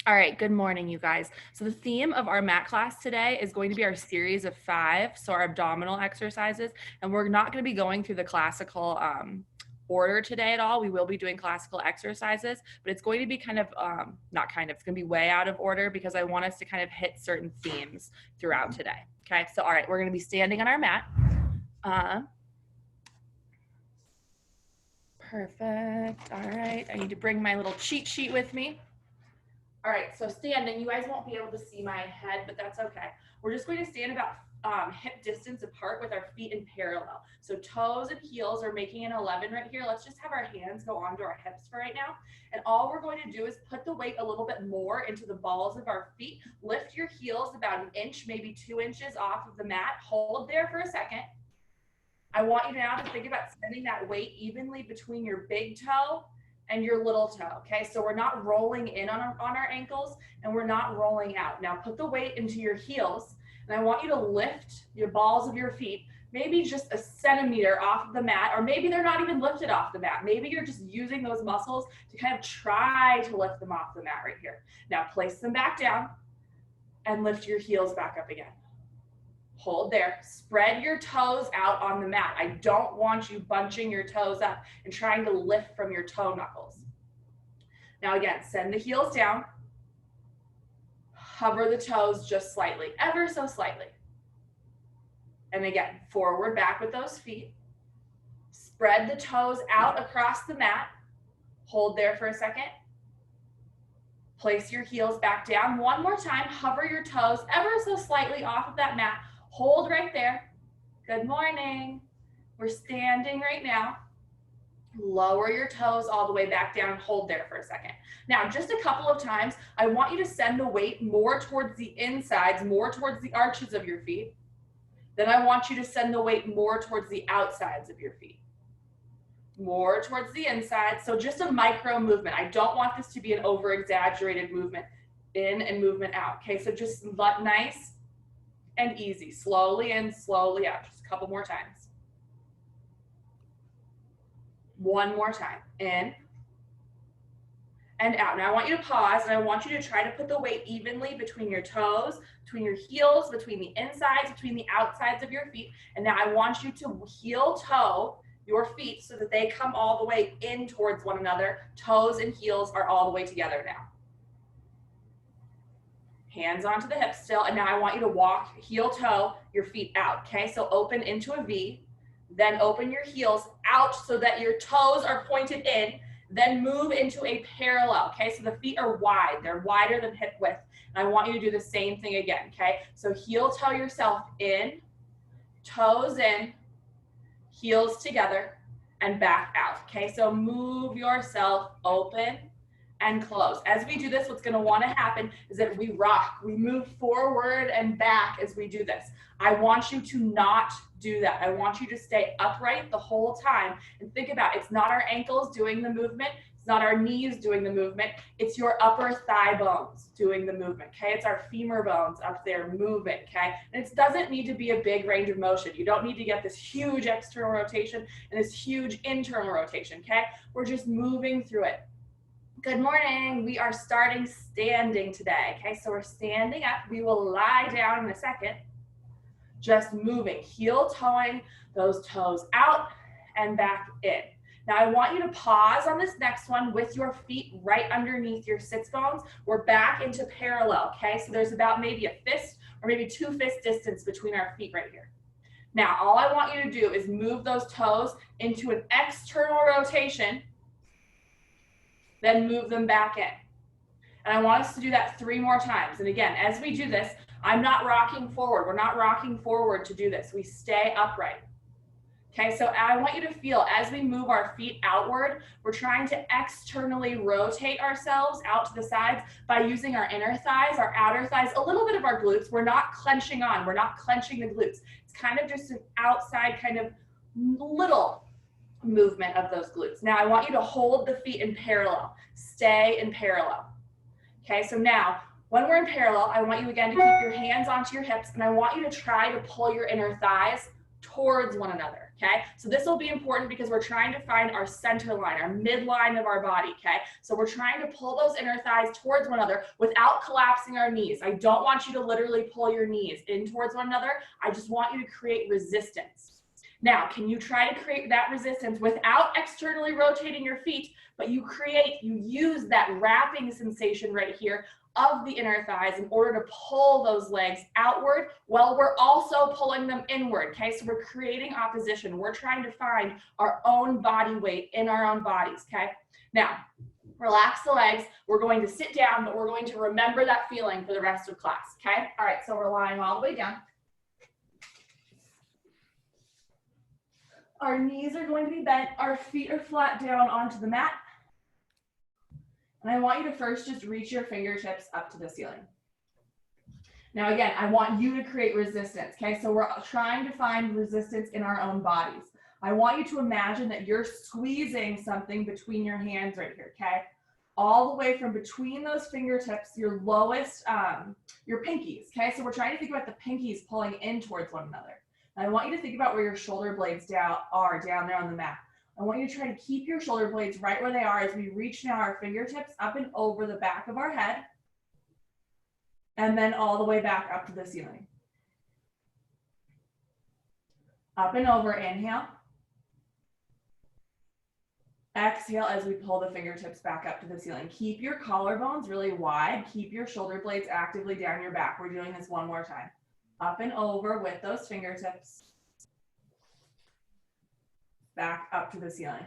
All right, good morning, you guys. So the theme of our mat class today is going to be our series of 5, so our abdominal exercises, and we're not going to be going through the classical order today at all. We will be doing classical exercises, but it's going to be kind of, not kind of, it's going to be way out of order because I want us to kind of hit certain themes throughout today. Okay, so all right, we're going to be standing on our mat. Perfect. All right, I need to bring my little cheat sheet with me. All right, so standing, you guys won't be able to see my head, but that's okay. We're just going to stand about hip distance apart with our feet in parallel. So toes and heels are making an 11 right here. Let's just have our hands go onto our hips for right now. And all we're going to do is put the weight a little bit more into the balls of our feet. Lift your heels about an inch, maybe 2 inches off of the mat. Hold there for a second. I want you now to think about sending that weight evenly between your big toe and your little toe, okay? So we're not rolling in on our ankles and we're not rolling out. Now put the weight into your heels and I want you to lift your balls of your feet maybe just a centimeter off of the mat, or maybe they're not even lifted off the mat. Maybe you're just using those muscles to kind of try to lift them off the mat right here. Now place them back down and lift your heels back up again. Hold there. Spread your toes out on the mat. I don't want you bunching your toes up and trying to lift from your toe knuckles. Now again, send the heels down. Hover the toes just slightly, ever so slightly. And again, forward, back with those feet. Spread the toes out across the mat. Hold there for a second. Place your heels back down. One more time, hover your toes ever so slightly off of that mat. Hold right there. Good morning. We're standing right now. Lower your toes all the way back down and hold there for a second. Now, just a couple of times, I want you to send the weight more towards the insides, more towards the arches of your feet. Then I want you to send the weight more towards the outsides of your feet. More towards the inside. So just a micro movement. I don't want this to be an over-exaggerated movement in and movement out. Okay, so just nice and easy. Slowly in, slowly out. Just a couple more times. One more time. In and out. Now I want you to pause and I want you to try to put the weight evenly between your toes, between your heels, between the insides, between the outsides of your feet. And now I want you to heel toe your feet so that they come all the way in towards one another. Toes and heels are all the way together now. Hands onto the hips still. And now I want you to walk heel toe your feet out. Okay, so open into a V, then open your heels out so that your toes are pointed in. Then move into a parallel, okay? So the feet are wide. They're wider than hip width. And I want you to do the same thing again, okay? So heel toe yourself in, toes in, heels together, and back out, okay? So move yourself open and close. As we do this, what's gonna wanna happen is that we rock. We move forward and back as we do this. I want you to not do that. I want you to stay upright the whole time and think about it's not our ankles doing the movement. It's not our knees doing the movement. It's your upper thigh bones doing the movement, okay? It's our femur bones up there moving, okay? And it doesn't need to be a big range of motion. You don't need to get this huge external rotation and this huge internal rotation, okay? We're just moving through it. Good morning. We are starting standing today, okay? So we're standing up. We will lie down in a second. Just moving, heel toeing those toes out and back in. Now I want you to pause on this next one with your feet right underneath your sits bones. We're back into parallel, okay? So there's about maybe a fist or maybe 2 fist distance between our feet right here. Now all I want you to do is move those toes into an external rotation, then move them back in. And I want us to do that 3 more times. And again, as we do this, I'm not rocking forward. We're not rocking forward to do this. We stay upright. Okay, so I want you to feel as we move our feet outward, we're trying to externally rotate ourselves out to the sides by using our inner thighs, our outer thighs, a little bit of our glutes. We're not clenching on. We're not clenching the glutes. It's kind of just an outside kind of little movement of those glutes. Now I want you to hold the feet in parallel. Stay in parallel. Okay, so now when we're in parallel, I want you again to keep your hands onto your hips and I want you to try to pull your inner thighs towards one another, okay? So this will be important because we're trying to find our center line, our midline of our body, okay? So we're trying to pull those inner thighs towards one another without collapsing our knees. I don't want you to literally pull your knees in towards one another. I just want you to create resistance. Now, can you try to create that resistance without externally rotating your feet, but you use that wrapping sensation right here of the inner thighs in order to pull those legs outward while we're also pulling them inward, okay? So we're creating opposition. We're trying to find our own body weight in our own bodies, okay? Now, relax the legs. We're going to sit down, but we're going to remember that feeling for the rest of class, okay? All right, so we're lying all the way down. Our knees are going to be bent. Our feet are flat down onto the mat. And I want you to first just reach your fingertips up to the ceiling. Now again, I want you to create resistance, okay? So we're trying to find resistance in our own bodies. I want you to imagine that you're squeezing something between your hands right here, okay? All the way from between those fingertips, your lowest, your pinkies, okay? So we're trying to think about the pinkies pulling in towards one another. And I want you to think about where your shoulder blades are down there on the mat. I want you to try to keep your shoulder blades right where they are as we reach now our fingertips up and over the back of our head, and then all the way back up to the ceiling. Up and over, inhale. Exhale as we pull the fingertips back up to the ceiling. Keep your collarbones really wide. Keep your shoulder blades actively down your back. We're doing this one more time. Up and over with those fingertips. Back up to the ceiling.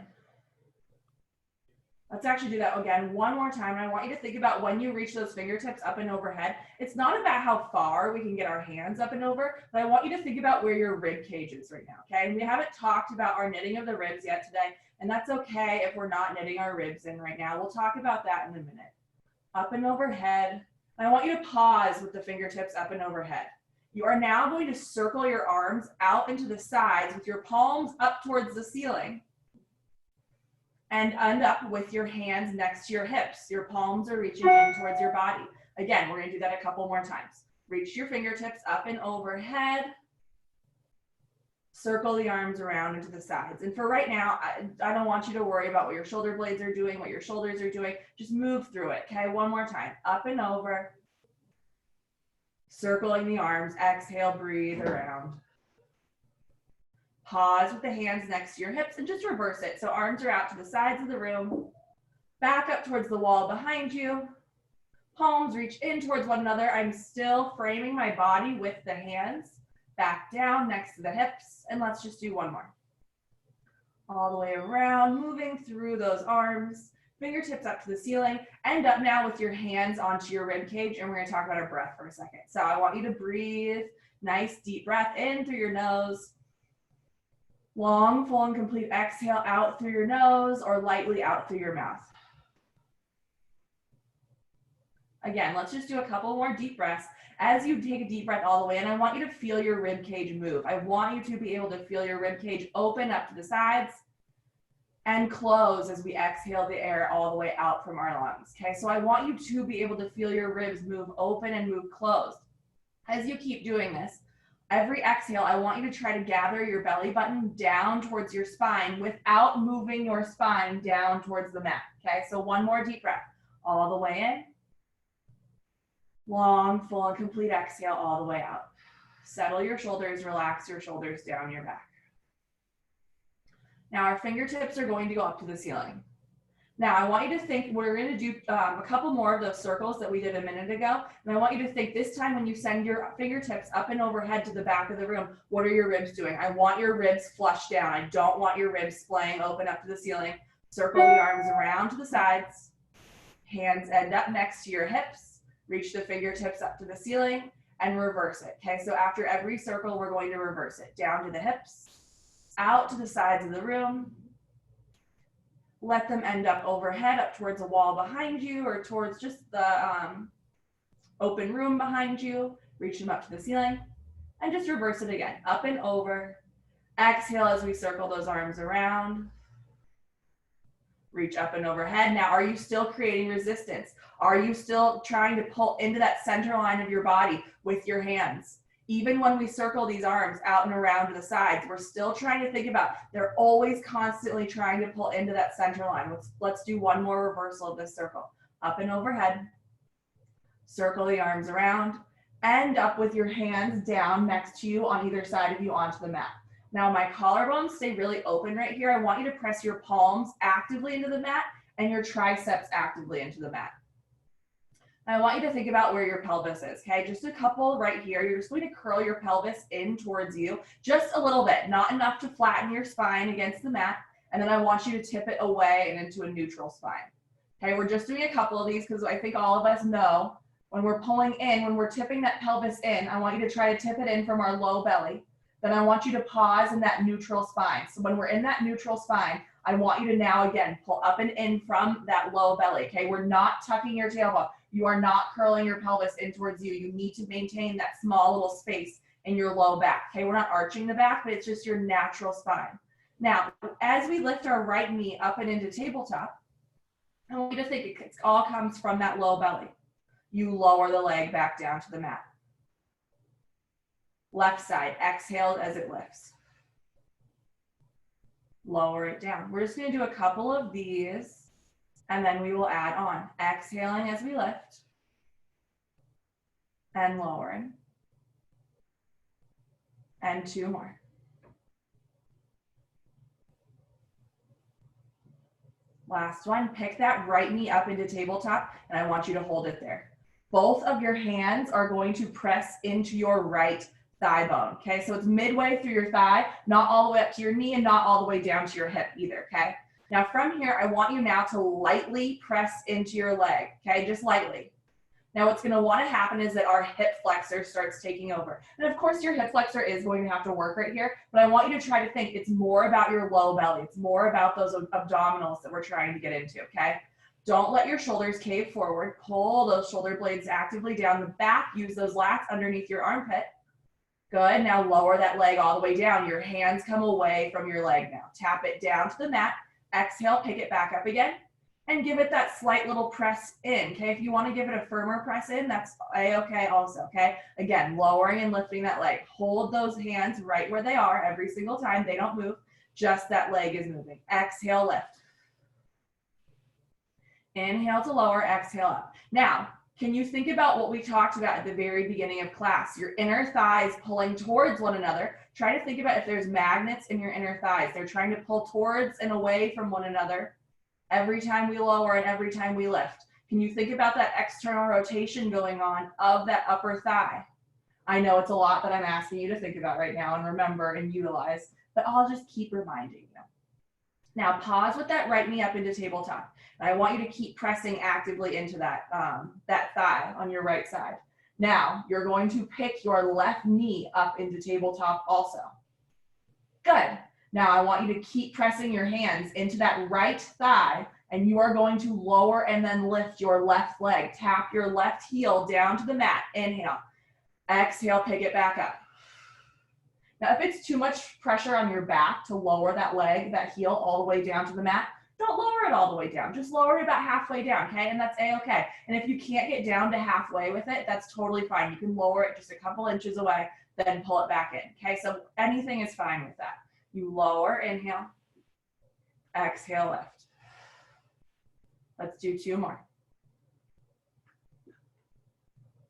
Let's actually do that again one more time. And I want you to think about when you reach those fingertips up and overhead. It's not about how far we can get our hands up and over, but I want you to think about where your rib cage is right now, okay? And we haven't talked about our knitting of the ribs yet today, and that's okay if we're not knitting our ribs in right now. We'll talk about that in a minute. Up and overhead. And I want you to pause with the fingertips up and overhead. You are now going to circle your arms out into the sides with your palms up towards the ceiling and end up with your hands next to your hips. Your palms are reaching in towards your body. Again, we're going to do that a couple more times. Reach your fingertips up and overhead. Circle the arms around into the sides. And for right now, I don't want you to worry about what your shoulder blades are doing, what your shoulders are doing. Just move through it, okay? One more time. Up and over. Circling the arms, exhale, breathe around. Pause with the hands next to your hips and just reverse it. So arms are out to the sides of the room, back up towards the wall behind you. Palms reach in towards one another. I'm still framing my body with the hands. Back down next to the hips. And let's just do one more. All the way around, moving through those arms. Fingertips up to the ceiling. End up now with your hands onto your rib cage, and we're going to talk about our breath for a second. So I want you to breathe. Nice deep breath in through your nose. Long, full, and complete exhale out through your nose or lightly out through your mouth. Again, let's just do a couple more deep breaths. As you take a deep breath all the way in, I want you to feel your rib cage move. I want you to be able to feel your rib cage open up to the sides and close as we exhale the air all the way out from our lungs, okay? So I want you to be able to feel your ribs move open and move closed. As you keep doing this, every exhale, I want you to try to gather your belly button down towards your spine without moving your spine down towards the mat, okay? So one more deep breath, all the way in. Long, full, and complete exhale all the way out. Settle your shoulders, relax your shoulders down your back. Now our fingertips are going to go up to the ceiling. Now I want you to think, we're going to do a couple more of those circles that we did a minute ago. And I want you to think this time when you send your fingertips up and overhead to the back of the room, what are your ribs doing? I want your ribs flush down. I don't want your ribs splaying open up to the ceiling. Circle the arms around to the sides. Hands end up next to your hips. Reach the fingertips up to the ceiling and reverse it. Okay, so after every circle, we're going to reverse it. Down to the hips. Out to the sides of the room. Let them end up overhead, up towards a wall behind you or towards just the open room behind you. Reach them up to the ceiling and just reverse it again. Up and over. Exhale as we circle those arms around. Reach up and overhead. Now, are you still creating resistance? Are you still trying to pull into that center line of your body with your hands? Even when we circle these arms out and around to the sides, we're still trying to think about, they're always constantly trying to pull into that center line. Let's do one more reversal of this circle. Up and overhead, circle the arms around, end up with your hands down next to you on either side of you onto the mat. Now my collarbones stay really open right here. I want you to press your palms actively into the mat and your triceps actively into the mat. I want you to think about where your pelvis is, okay? Just a couple right here. You're just going to curl your pelvis in towards you, just a little bit, not enough to flatten your spine against the mat. And then I want you to tip it away and into a neutral spine. Okay, we're just doing a couple of these because I think all of us know when we're pulling in, when we're tipping that pelvis in, I want you to try to tip it in from our low belly. Then I want you to pause in that neutral spine. So when we're in that neutral spine, I want you to now again pull up and in from that low belly, okay? We're not tucking your tailbone. You are not curling your pelvis in towards you. You need to maintain that small little space in your low back, okay? We're not arching the back, but it's just your natural spine. Now, as we lift our right knee up and into tabletop, I want you to think it all comes from that low belly. You lower the leg back down to the mat. Left side, exhale as it lifts. Lower it down. We're just going to do a couple of these, and then we will add on. Exhaling as we lift, and lowering. And two more. Last one, pick that right knee up into tabletop, and I want you to hold it there. Both of your hands are going to press into your right thigh bone, okay? So it's midway through your thigh, not all the way up to your knee and not all the way down to your hip either, okay? Now from here, I want you now to lightly press into your leg, okay? Just lightly. Now what's gonna wanna happen is that our hip flexor starts taking over. And of course your hip flexor is going to have to work right here, but I want you to try to think it's more about your low belly. It's more about those abdominals that we're trying to get into, okay? Don't let your shoulders cave forward. Pull those shoulder blades actively down the back. Use those lats underneath your armpit. Good, now lower that leg all the way down. Your hands come away from your leg now. Tap it down to the mat. Exhale, pick it back up again. And give it that slight little press in, okay? If you want to give it a firmer press in, that's a-okay also, okay? Again, lowering and lifting that leg. Hold those hands right where they are every single time. They don't move, just that leg is moving. Exhale, lift. Inhale to lower, exhale up. Now, can you think about what we talked about at the very beginning of class? Your inner thighs pulling towards one another. Try to think about if there's magnets in your inner thighs. They're trying to pull towards and away from one another every time we lower and every time we lift. Can you think about that external rotation going on of that upper thigh? I know it's a lot that I'm asking you to think about right now and remember and utilize, but I'll just keep reminding you. Now pause with that right knee up into tabletop. And I want you to keep pressing actively into that, that thigh on your right side. Now you're going to pick your left knee up into tabletop also. Good. Now I want you to keep pressing your hands into that right thigh, and you are going to lower and then lift your left leg. Tap your left heel down to the mat. Inhale. Exhale, pick it back up. Now, if it's too much pressure on your back to lower that leg, that heel all the way down to the mat, don't lower it all the way down. Just lower it about halfway down, okay? And that's a-okay. And if you can't get down to halfway with it, that's totally fine. You can lower it just a couple inches away, then pull it back in, okay? So anything is fine with that. You lower, inhale, exhale, lift. Let's do two more.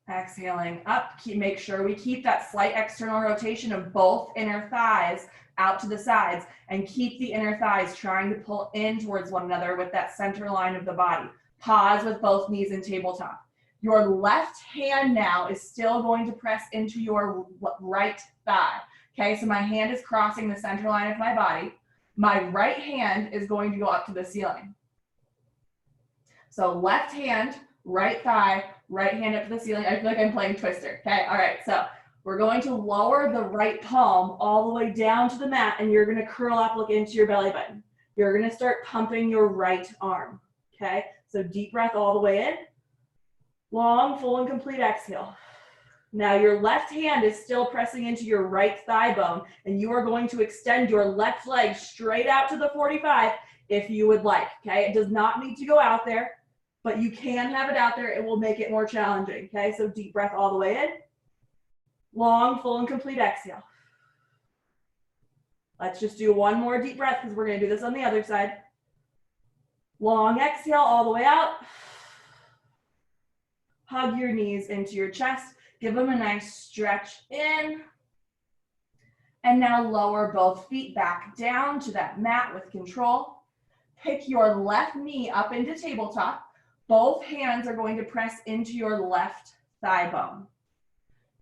Exhaling up, make sure we keep that slight external rotation of both inner thighs out to the sides and keep the inner thighs trying to pull in towards one another with that center line of the body. Pause with both knees in tabletop. Your left hand now is still going to press into your right thigh. Okay, so my hand is crossing the center line of my body. My right hand is going to go up to the ceiling. So left hand, right thigh, right hand up to the ceiling. I feel like I'm playing Twister. Okay, all right, so we're going to lower the right palm all the way down to the mat, and you're going to curl up, look into your belly button. You're going to start pumping your right arm. Okay, so deep breath all the way in. Long, full, and complete exhale. Now your left hand is still pressing into your right thigh bone, and you are going to extend your left leg straight out to the 45 if you would like. Okay, it does not need to go out there, but you can have it out there. It will make it more challenging. Okay, so deep breath all the way in. Long, full, and complete exhale. Let's just do one more deep breath because we're going to do this on the other side. Long exhale all the way out. Hug your knees into your chest. Give them a nice stretch in. And now lower both feet back down to that mat with control. Pick your left knee up into tabletop. Both hands are going to press into your left thigh bone.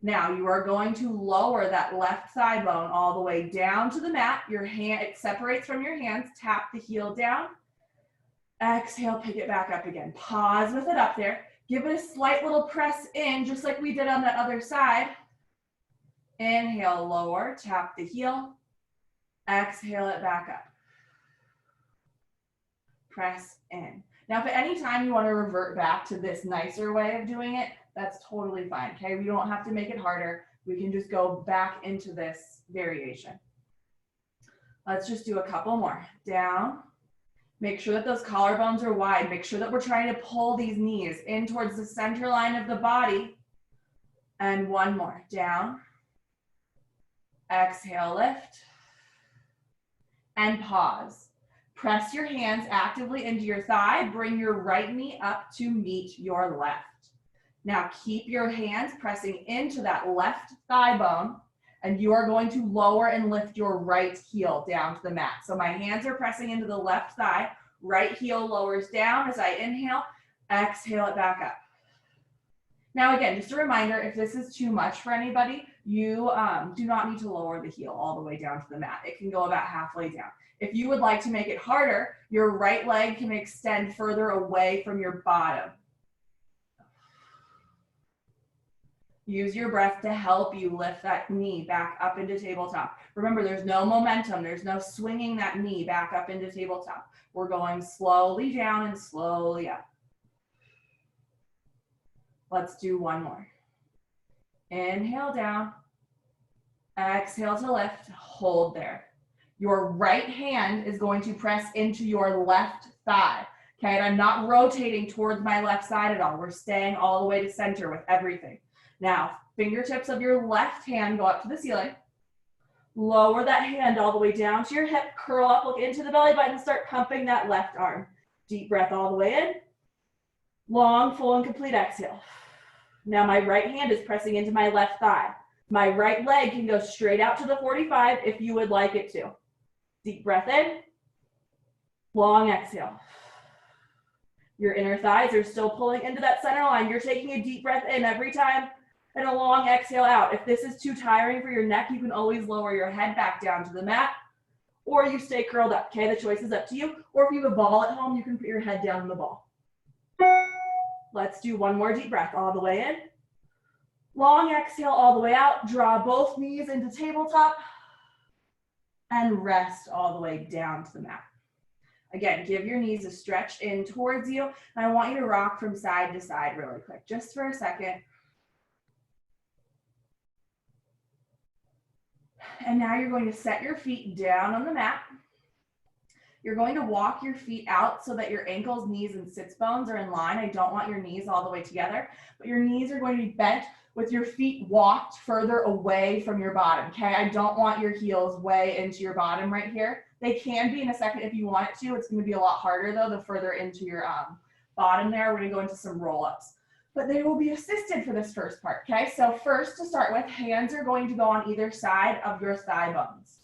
Now you are going to lower that left thigh bone all the way down to the mat. Your hand, it separates from your hands. Tap the heel down. Exhale, pick it back up again. Pause with it up there. Give it a slight little press in, just like we did on that other side. Inhale, lower, tap the heel. Exhale it back up. Press in. Now, if at any time you want to revert back to this nicer way of doing it, that's totally fine, okay? We don't have to make it harder. We can just go back into this variation. Let's just do a couple more. Down. Make sure that those collarbones are wide. Make sure that we're trying to pull these knees in towards the center line of the body. And one more. Down. Exhale, lift. And pause. Press your hands actively into your thigh. Bring your right knee up to meet your left. Now keep your hands pressing into that left thigh bone, and you are going to lower and lift your right heel down to the mat. So my hands are pressing into the left thigh, right heel lowers down as I inhale, exhale it back up. Now again, just a reminder, if this is too much for anybody, you do not need to lower the heel all the way down to the mat. It can go about halfway down. If you would like to make it harder, your right leg can extend further away from your bottom. Use your breath to help you lift that knee back up into tabletop. Remember, there's no momentum. There's no swinging that knee back up into tabletop. We're going slowly down and slowly up. Let's do one more. Inhale down. Exhale to lift. Hold there. Your right hand is going to press into your left thigh. Okay, and I'm not rotating towards my left side at all. We're staying all the way to center with everything. Now, fingertips of your left hand go up to the ceiling. Lower that hand all the way down to your hip. Curl up, look into the belly button, start pumping that left arm. Deep breath all the way in. Long, full, and complete exhale. Now my right hand is pressing into my left thigh. My right leg can go straight out to the 45 if you would like it to. Deep breath in. Long exhale. Your inner thighs are still pulling into that center line. You're taking a deep breath in every time and a long exhale out. If this is too tiring for your neck, you can always lower your head back down to the mat, or you stay curled up, okay? The choice is up to you. Or if you have a ball at home, you can put your head down in the ball. Let's do one more deep breath all the way in. Long exhale all the way out. Draw both knees into tabletop and rest all the way down to the mat. Again, give your knees a stretch in towards you. And I want you to rock from side to side really quick, just for a second. And now you're going to set your feet down on the mat. You're going to walk your feet out so that your ankles, knees, and sits bones are in line. I don't want your knees all the way together, but your knees are going to be bent with your feet walked further away from your bottom, okay? I don't want your heels way into your bottom right here. They can be in a second if you want it to. It's going to be a lot harder, though, the further into your bottom there. We're going to go into some roll-ups. But they will be assisted for this first part, okay? So first, to start with, hands are going to go on either side of your thigh bones.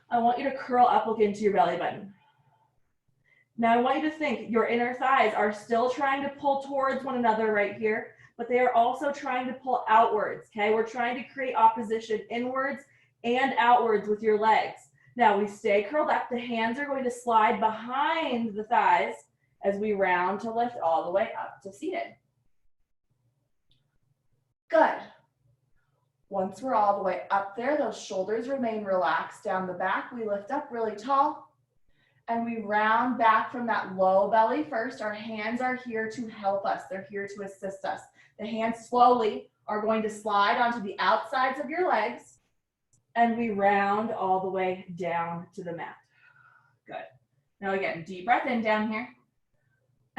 I want you to curl up, look into your belly button. Now I want you to think your inner thighs are still trying to pull towards one another right here, but they are also trying to pull outwards, okay? We're trying to create opposition inwards and outwards with your legs. Now we stay curled up. The hands are going to slide behind the thighs as we round to lift all the way up to seated. Good. Once we're all the way up there, those shoulders remain relaxed down the back. We lift up really tall and we round back from that low belly first. Our hands are here to help us. They're here to assist us. The hands slowly are going to slide onto the outsides of your legs and we round all the way down to the mat. Good. Now again, deep breath in down here.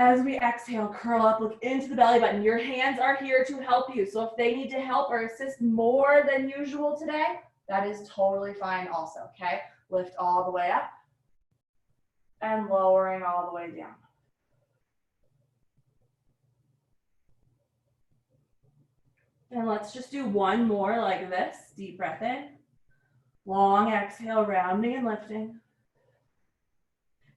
As we exhale, curl up, look into the belly button. Your hands are here to help you. So if they need to help or assist more than usual today, that is totally fine also, okay? Lift all the way up and lowering all the way down. And let's just do one more like this. Deep breath in. Long exhale, rounding and lifting.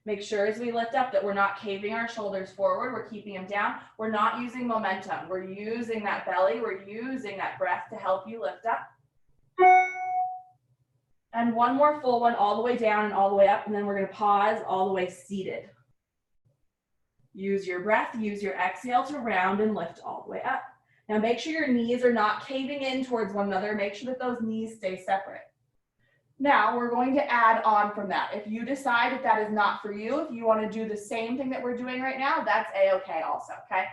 Make sure as we lift up that we're not caving our shoulders forward. We're keeping them down. We're not using momentum. We're using that belly. We're using that breath to help you lift up. And one more full one all the way down and all the way up. And then we're going to pause all the way seated. Use your breath. Use your exhale to round and lift all the way up. Now make sure your knees are not caving in towards one another. Make sure that those knees stay separate. Now we're going to add on from that. If you decide that that is not for you, if you want to do the same thing that we're doing right now, that's a-okay also, okay?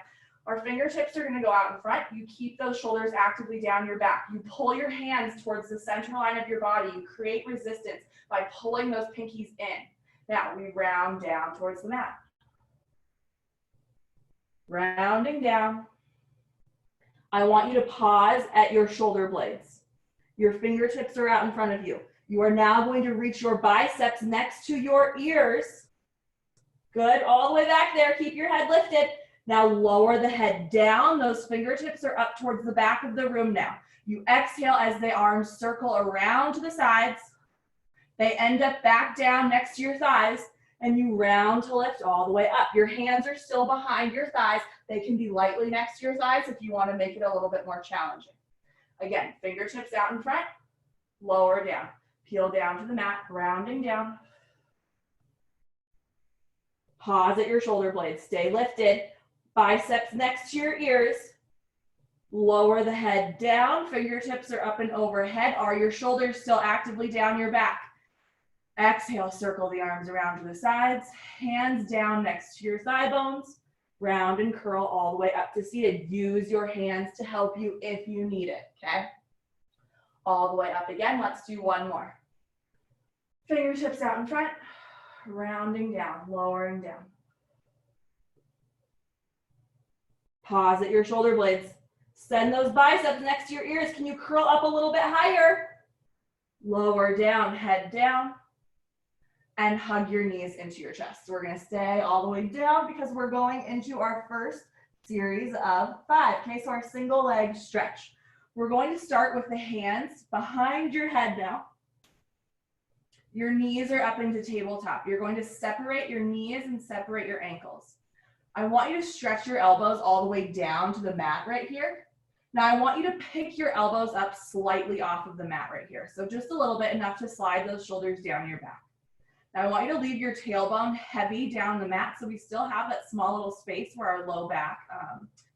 Our fingertips are going to go out in front. You keep those shoulders actively down your back. You pull your hands towards the center line of your body. You create resistance by pulling those pinkies in. Now we round down towards the mat. Rounding down. I want you to pause at your shoulder blades. Your fingertips are out in front of you. You are now going to reach your biceps next to your ears. Good, all the way back there. Keep your head lifted. Now lower the head down. Those fingertips are up towards the back of the room now. You exhale as the arms circle around to the sides. They end up back down next to your thighs, and you round to lift all the way up. Your hands are still behind your thighs. They can be lightly next to your thighs if you want to make it a little bit more challenging. Again, fingertips out in front, lower down. Peel down to the mat, rounding down. Pause at your shoulder blades. Stay lifted. Biceps next to your ears. Lower the head down. Fingertips are up and overhead. Are your shoulders still actively down your back? Exhale, circle the arms around to the sides. Hands down next to your thigh bones. Round and curl all the way up to seated. Use your hands to help you if you need it, okay? All the way up again. Let's do one more. Fingertips out in front, rounding down, lowering down. Pause at your shoulder blades. Send those biceps next to your ears. Can you curl up a little bit higher? Lower down, head down, and hug your knees into your chest. So we're going to stay all the way down because we're going into our first series of 5. Okay, so our single leg stretch. We're going to start with the hands behind your head now. Your knees are up into tabletop. You're going to separate your knees and separate your ankles. I want you to stretch your elbows all the way down to the mat right here. Now I want you to pick your elbows up slightly off of the mat right here. So just a little bit, enough to slide those shoulders down your back. Now I want you to leave your tailbone heavy down the mat so we still have that small little space where our low back,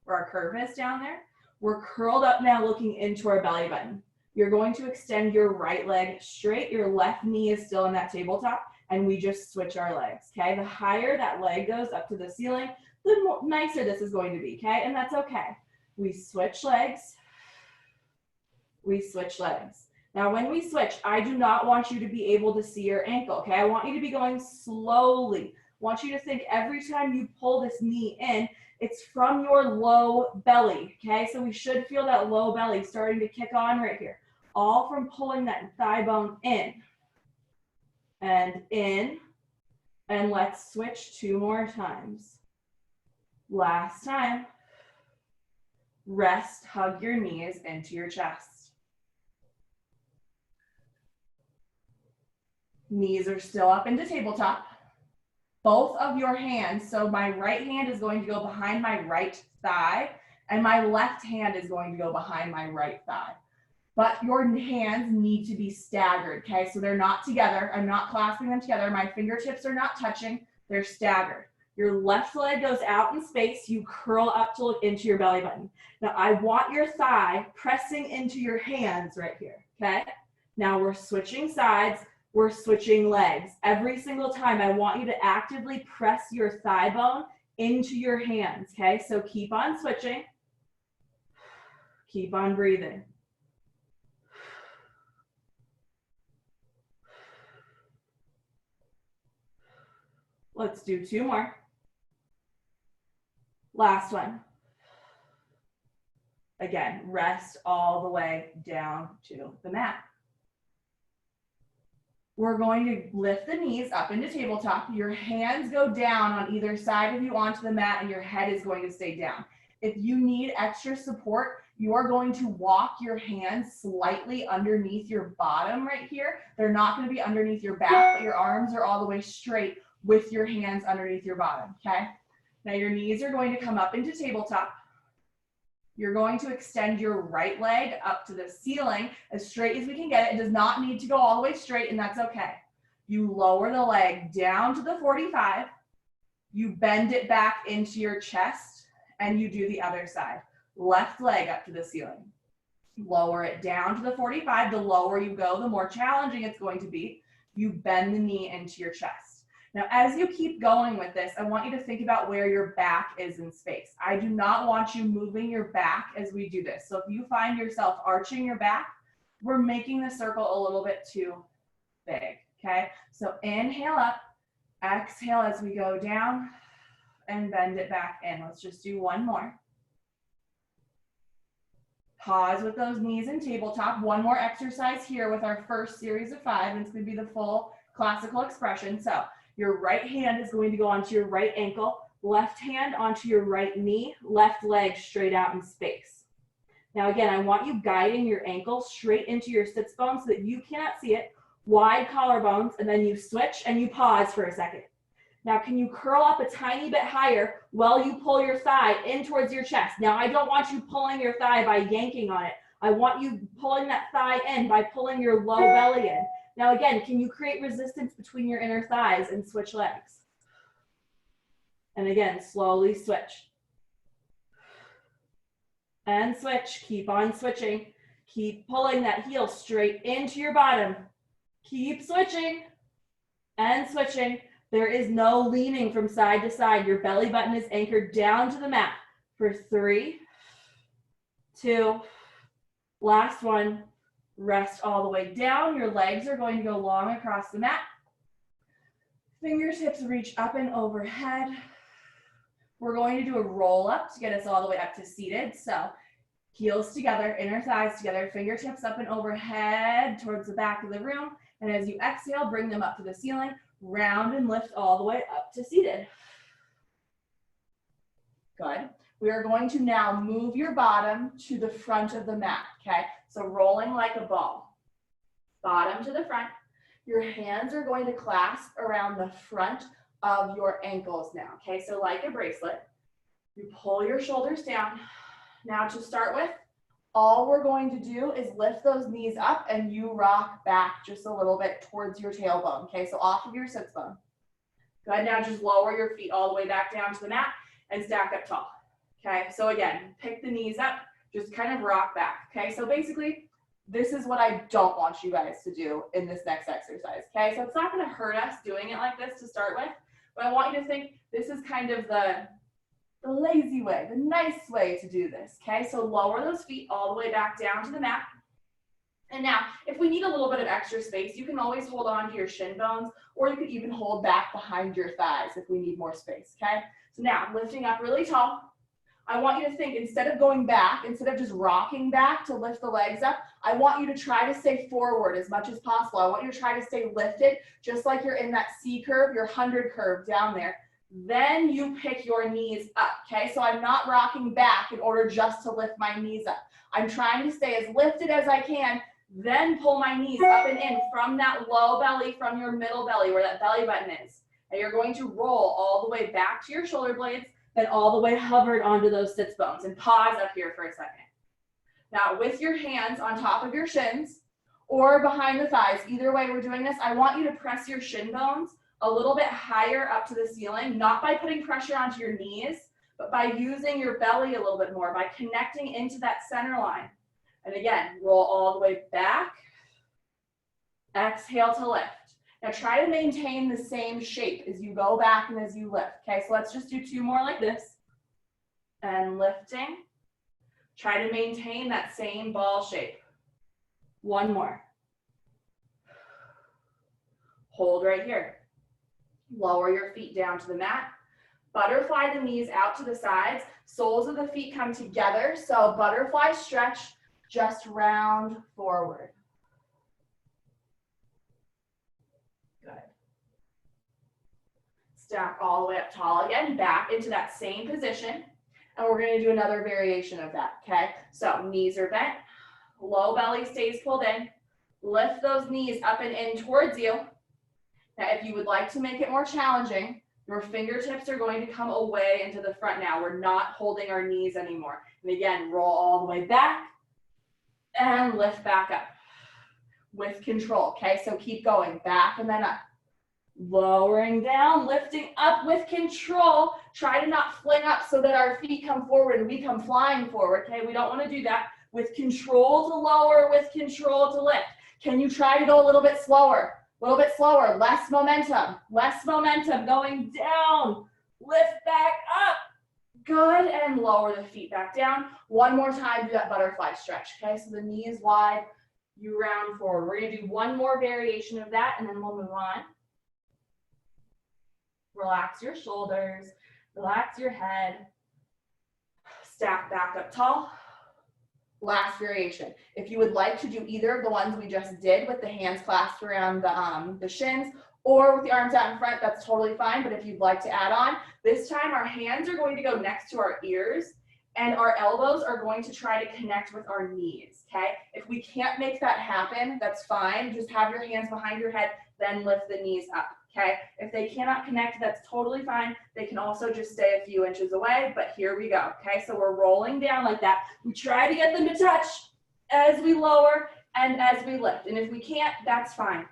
where our curve is down there. We're curled up now looking into our belly button. You're going to extend your right leg straight. Your left knee is still in that tabletop, and we just switch our legs, okay? The higher that leg goes up to the ceiling, the nicer this is going to be, okay? And that's okay. We switch legs. We switch legs. Now, when we switch, I do not want you to be able to see your ankle, okay? I want you to be going slowly. I want you to think every time you pull this knee in, it's from your low belly, okay? So we should feel that low belly starting to kick on right here. All from pulling that thigh bone in, and let's switch 2 more times. Last time. Rest, hug your knees into your chest. Knees are still up into tabletop. Both of your hands, so my right hand is going to go behind my right thigh, and my left hand is going to go behind my right thigh. But your hands need to be staggered, okay? So they're not together. I'm not clasping them together. My fingertips are not touching. They're staggered. Your left leg goes out in space. You curl up to look into your belly button. Now, I want your thigh pressing into your hands right here, okay? Now, we're switching sides. We're switching legs. Every single time, I want you to actively press your thigh bone into your hands, okay? So keep on switching. Keep on breathing. Let's do 2 more. Last one. Again, rest all the way down to the mat. We're going to lift the knees up into tabletop. Your hands go down on either side of you onto the mat, and your head is going to stay down. If you need extra support, you are going to walk your hands slightly underneath your bottom right here. They're not going to be underneath your back, but your arms are all the way straight with your hands underneath your bottom, okay? Now your knees are going to come up into tabletop. You're going to extend your right leg up to the ceiling as straight as we can get it. It does not need to go all the way straight, and that's okay. You lower the leg down to the 45. You bend it back into your chest, and you do the other side. Left leg up to the ceiling. Lower it down to the 45. The lower you go, the more challenging it's going to be. You bend the knee into your chest. Now, as you keep going with this, I want you to think about where your back is in space. I do not want you moving your back as we do this. So if you find yourself arching your back, we're making the circle a little bit too big, okay? So inhale up, exhale as we go down, and bend it back in. Let's just do one more. Pause with those knees in tabletop. One more exercise here with our first series of 5, and it's going to be the full classical expression. So your right hand is going to go onto your right ankle, left hand onto your right knee, left leg straight out in space. Now again, I want you guiding your ankle straight into your sits bone so that you cannot see it, wide collarbones, and then you switch and you pause for a second. Now can you curl up a tiny bit higher while you pull your thigh in towards your chest? Now I don't want you pulling your thigh by yanking on it. I want you pulling that thigh in by pulling your low belly in. Now again, can you create resistance between your inner thighs and switch legs? And again, slowly switch. And switch, keep on switching. Keep pulling that heel straight into your bottom. Keep switching and switching. There is no leaning from side to side. Your belly button is anchored down to the mat for 3, 2, last one. Rest all the way down. Your legs are going to go long across the mat. Fingertips reach up and overhead. We're going to do a roll up to get us all the way up to seated. So heels together, inner thighs together, fingertips up and overhead towards the back of the room. And as you exhale, bring them up to the ceiling, round and lift all the way up to seated. Good. We are going to now move your bottom to the front of the mat, okay? So rolling like a ball. Bottom to the front. Your hands are going to clasp around the front of your ankles now, okay? So like a bracelet. You pull your shoulders down. Now to start with, all we're going to do is lift those knees up and you rock back just a little bit towards your tailbone, okay? So off of your sits bone. Good, now just lower your feet all the way back down to the mat and stack up tall. Okay, so again, pick the knees up, just kind of rock back, okay? So basically, this is what I don't want you guys to do in this next exercise, okay? So it's not gonna hurt us doing it like this to start with, but I want you to think this is kind of the lazy way, the nice way to do this, okay? So lower those feet all the way back down to the mat. And now, if we need a little bit of extra space, you can always hold on to your shin bones, or you could even hold back behind your thighs if we need more space, okay? So now, lifting up really tall. I want you to think, instead of going back, instead of just rocking back to lift the legs up, I want you to try to stay forward as much as possible. I want you to try to stay lifted, just like you're in that C curve, your 100 curve down there. Then you pick your knees up, okay? So I'm not rocking back in order just to lift my knees up. I'm trying to stay as lifted as I can, then pull my knees up and in from that low belly, from your middle belly, where that belly button is. And you're going to roll all the way back to your shoulder blades, then all the way hovered onto those sits bones, and pause up here for a second. Now with your hands on top of your shins or behind the thighs, either way we're doing this, I want you to press your shin bones a little bit higher up to the ceiling, not by putting pressure onto your knees, but by using your belly a little bit more, by connecting into that center line. And again, roll all the way back, exhale to lift. Now try to maintain the same shape as you go back and as you lift. Okay, so let's just do 2 more like this. And lifting. Try to maintain that same ball shape. 1 more. Hold right here. Lower your feet down to the mat. Butterfly the knees out to the sides. Soles of the feet come together. So butterfly stretch, just round forward. Good. Stack all the way up tall again, back into that same position. And we're going to do another variation of that, okay? So knees are bent, low belly stays pulled in. Lift those knees up and in towards you. Now, if you would like to make it more challenging, your fingertips are going to come away into the front now. We're not holding our knees anymore. And again, roll all the way back and lift back up with control, okay? So keep going, back and then up. Lowering down, lifting up with control. Try to not fling up so that our feet come forward and we come flying forward, okay? We don't want to do that. With control to lower, with control to lift. Can you try to go a little bit slower? A little bit slower, less momentum, going down, lift back up. Good, and lower the feet back down. One more time, do that butterfly stretch, okay? So the knee is wide, you round forward. We're gonna do one more variation of that, and then we'll move on. Relax your shoulders, relax your head. Stack back up tall. Last variation. If you would like to do either of the ones we just did with the hands clasped around the shins or with the arms out in front, that's totally fine. But if you'd like to add on, this time our hands are going to go next to our ears and our elbows are going to try to connect with our knees, okay? If we can't make that happen, that's fine. Just have your hands behind your head, then lift the knees up, okay? If they cannot connect, that's totally fine. They can also just stay a few inches away, but here we go, okay? So we're rolling down like that. We try to get them to touch as we lower and as we lift. And if we can't, that's fine.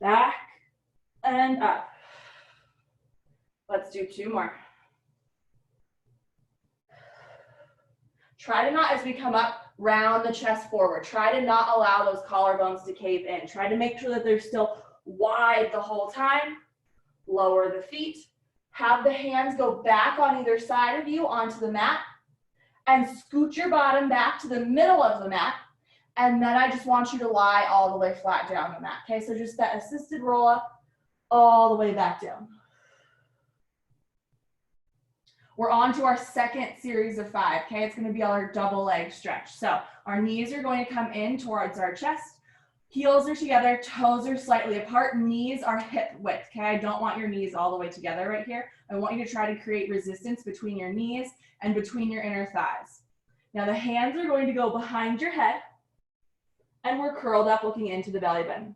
Back and up. Let's do two more. Try to not, as we come up, round the chest forward. Try to not allow those collarbones to cave in. Try to make sure that they're still wide the whole time. Lower the feet. Have the hands go back on either side of you onto the mat. And scoot your bottom back to the middle of the mat. And then I just want you to lie all the way flat down the mat. Okay, so just that assisted roll up all the way back down. We're on to our second series of 5, okay? It's gonna be our double leg stretch. So our knees are going to come in towards our chest. Heels are together, toes are slightly apart, knees are hip width, okay? I don't want your knees all the way together right here. I want you to try to create resistance between your knees and between your inner thighs. Now the hands are going to go behind your head and we're curled up looking into the belly button.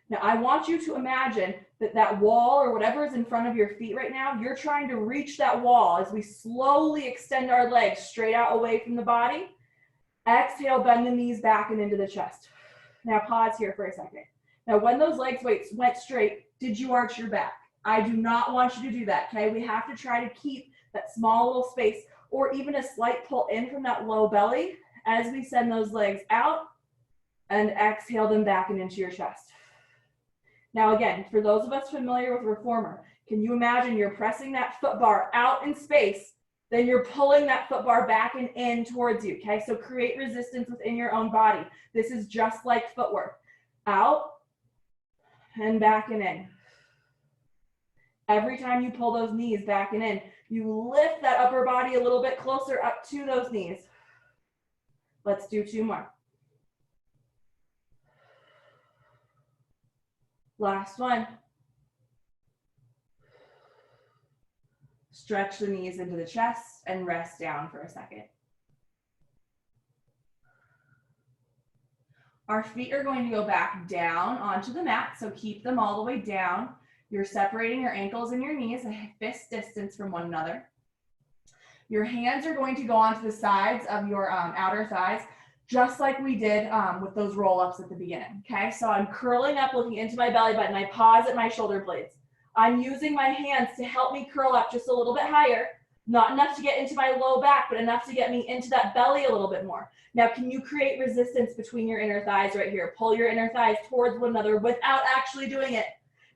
Now I want you to imagine that that wall or whatever is in front of your feet right now, you're trying to reach that wall as we slowly extend our legs straight out away from the body. Exhale, bend the knees back and into the chest. Now pause here for a second. Now when those legs went straight, did you arch your back? I do not want you to do that, okay? We have to try to keep that small little space or even a slight pull in from that low belly as we send those legs out and exhale them back and into your chest. Now again, for those of us familiar with reformer, can you imagine you're pressing that foot bar out in space, then you're pulling that foot bar back and in towards you, okay? So create resistance within your own body. This is just like footwork. Out and back and in. Every time you pull those knees back and in, you lift that upper body a little bit closer up to those knees. Let's do two more. Last one. Stretch the knees into the chest and rest down for a second. Our feet are going to go back down onto the mat, so keep them all the way down. You're separating your ankles and your knees a fist distance from one another. Your hands are going to go onto the sides of your outer thighs, just like we did with those roll-ups at the beginning, okay? So I'm curling up, looking into my belly button. I pause at my shoulder blades. I'm using my hands to help me curl up just a little bit higher, not enough to get into my low back, but enough to get me into that belly a little bit more. Now, can you create resistance between your inner thighs right here? Pull your inner thighs towards one another without actually doing it.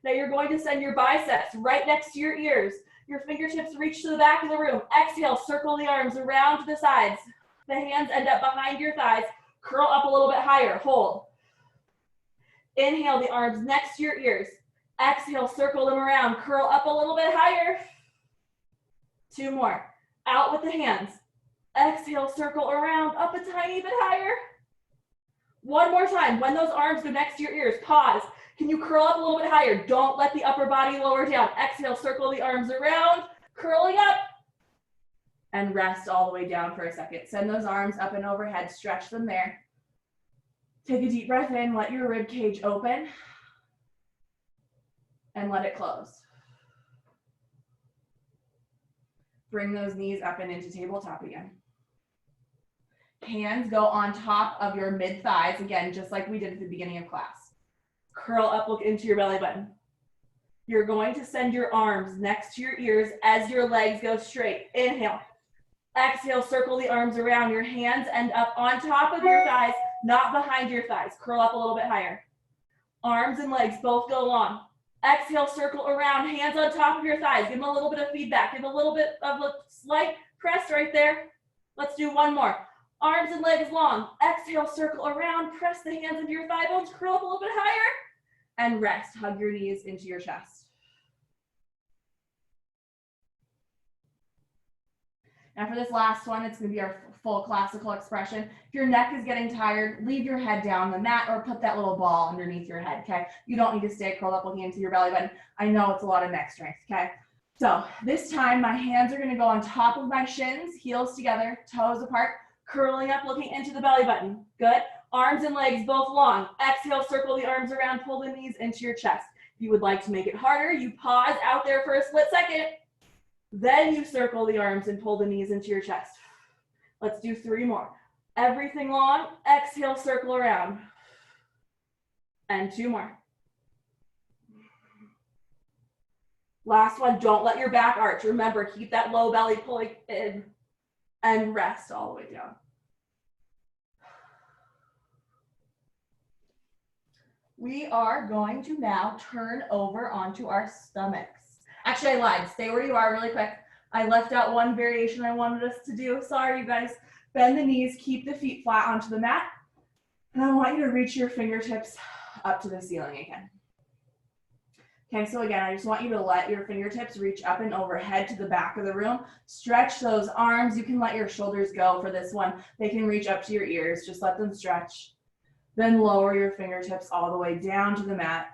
Now you're going to send your biceps right next to your ears. Your fingertips reach to the back of the room. Exhale, circle the arms around to the sides. The hands end up behind your thighs. Curl up a little bit higher. Hold. Inhale, the arms next to your ears. Exhale, circle them around. Curl up a little bit higher. 2 more. Out with the hands. Exhale, circle around, up a tiny bit higher. 1 more time. When those arms go next to your ears, pause. Can you curl up a little bit higher? Don't let the upper body lower down. Exhale, circle the arms around, curling up. And rest all the way down for a second. Send those arms up and overhead, stretch them there. Take a deep breath in, let your rib cage open, and let it close. Bring those knees up and into tabletop again. Hands go on top of your mid-thighs, again, just like we did at the beginning of class. Curl up, look into your belly button. You're going to send your arms next to your ears as your legs go straight. Inhale. Exhale, circle the arms around. Your hands end up on top of your thighs, not behind your thighs. Curl up a little bit higher. Arms and legs both go long. Exhale, circle around, hands on top of your thighs. Give them a little bit of feedback. Give a little bit of a slight press right there. Let's do 1 more. Arms and legs long. Exhale, circle around, press the hands into your thigh bones, curl up a little bit higher, and rest. Hug your knees into your chest. Now for this last one, it's gonna be our full classical expression. If your neck is getting tired, leave your head down the mat or put that little ball underneath your head, okay? You don't need to stay curled up looking into your belly button. I know it's a lot of neck strength, okay? So this time my hands are gonna go on top of my shins, heels together, toes apart, curling up, looking into the belly button. Good. Arms and legs both long. Exhale, circle the arms around, pull the knees into your chest. If you would like to make it harder, you pause out there for a split second. Then you circle the arms and pull the knees into your chest. Let's do 3 more. Everything long. Exhale, circle around. And 2 more. Last one, don't let your back arch. Remember, keep that low belly pulling in and rest all the way down. We are going to now turn over onto our stomachs. Actually, I lied. Stay where you are really quick. I left out one variation I wanted us to do. Sorry, you guys. Bend the knees, keep the feet flat onto the mat. And I want you to reach your fingertips up to the ceiling again. Okay, so again, I just want you to let your fingertips reach up and overhead to the back of the room. Stretch those arms. You can let your shoulders go for this one. They can reach up to your ears. Just let them stretch. Then lower your fingertips all the way down to the mat.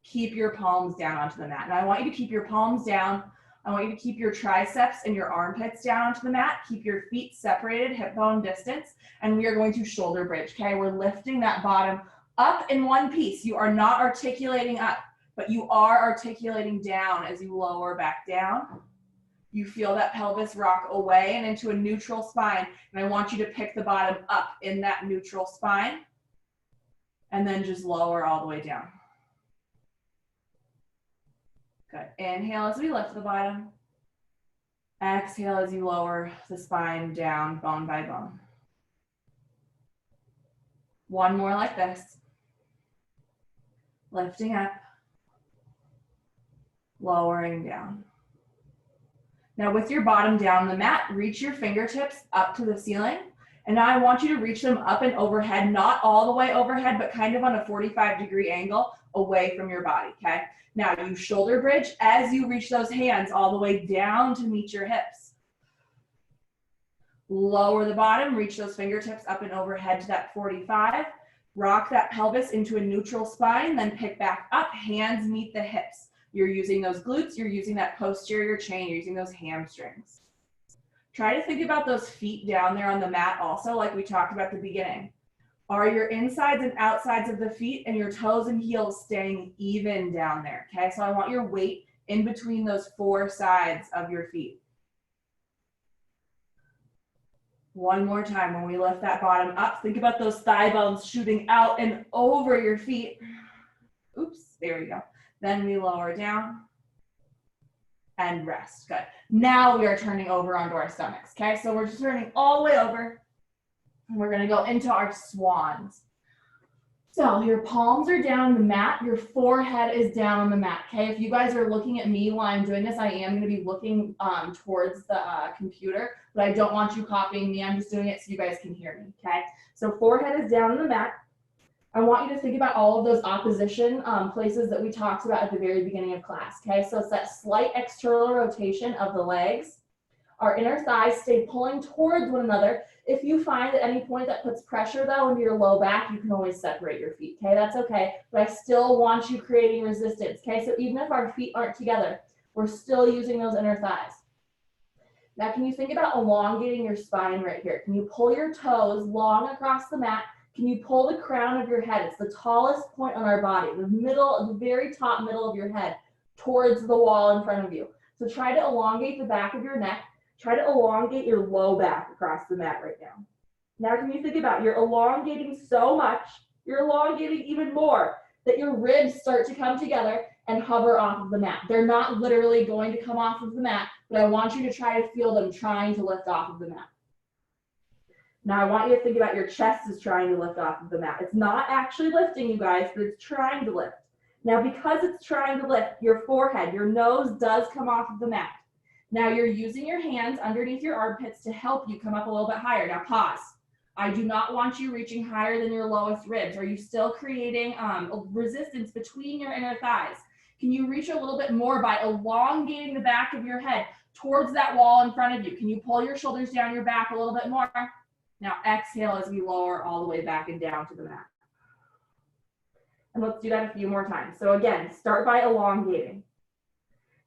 Keep your palms down onto the mat. And I want you to keep your palms down. I want you to keep your triceps and your armpits down onto the mat. Keep your feet separated, hip bone distance. And we are going to shoulder bridge, okay? We're lifting that bottom up in one piece. You are not articulating up, but you are articulating down as you lower back down. You feel that pelvis rock away and into a neutral spine. And I want you to pick the bottom up in that neutral spine. And then just lower all the way down. Good. Inhale as we lift the bottom. Exhale as you lower the spine down, bone by bone. 1 more like this. Lifting up. Lowering down. Now with your bottom down the mat, reach your fingertips up to the ceiling. And now I want you to reach them up and overhead, not all the way overhead, but kind of on a 45-degree angle away from your body, okay? Now you shoulder bridge as you reach those hands all the way down to meet your hips. Lower the bottom, reach those fingertips up and overhead to that 45. Rock that pelvis into a neutral spine, then pick back up, hands meet the hips. You're using those glutes, you're using that posterior chain, you're using those hamstrings. Try to think about those feet down there on the mat also, like we talked about at the beginning. Are your insides and outsides of the feet and your toes and heels staying even down there, okay? So I want your weight in between those 4 sides of your feet. 1 more time. When we lift that bottom up, think about those thigh bones shooting out and over your feet. Oops, there we go. Then we lower down and rest. Good. Now we are turning over onto our stomachs, okay? So we're just turning all the way over. And we're gonna go into our swans. So your palms are down on the mat, your forehead is down on the mat, okay? If you guys are looking at me while I'm doing this, I am gonna be looking towards the computer, but I don't want you copying me, I'm just doing it so you guys can hear me, okay? So forehead is down on the mat, I want you to think about all of those opposition places that we talked about at the very beginning of class, okay? So it's that slight external rotation of the legs. Our inner thighs stay pulling towards one another. If you find at any point that puts pressure though into your low back, you can always separate your feet, okay? That's okay, but I still want you creating resistance, okay? So even if our feet aren't together, we're still using those inner thighs. Now, can you think about elongating your spine right here? Can you pull your toes long across the mat? Can you pull the crown of your head? It's the tallest point on our body, the middle, the very top middle of your head towards the wall in front of you. So try to elongate the back of your neck. Try to elongate your low back across the mat right now. Now, can you think about, you're elongating so much, you're elongating even more, that your ribs start to come together and hover off of the mat. They're not literally going to come off of the mat, but I want you to try to feel them trying to lift off of the mat. Now, I want you to think about your chest is trying to lift off of the mat. It's not actually lifting, you guys, but it's trying to lift. Now, because it's trying to lift, your forehead, your nose does come off of the mat. Now, you're using your hands underneath your armpits to help you come up a little bit higher. Now, pause. I do not want you reaching higher than your lowest ribs. Are you still creating resistance between your inner thighs? Can you reach a little bit more by elongating the back of your head towards that wall in front of you? Can you pull your shoulders down your back a little bit more? Now exhale as we lower all the way back and down to the mat. And let's do that a few more times. So again, start by elongating.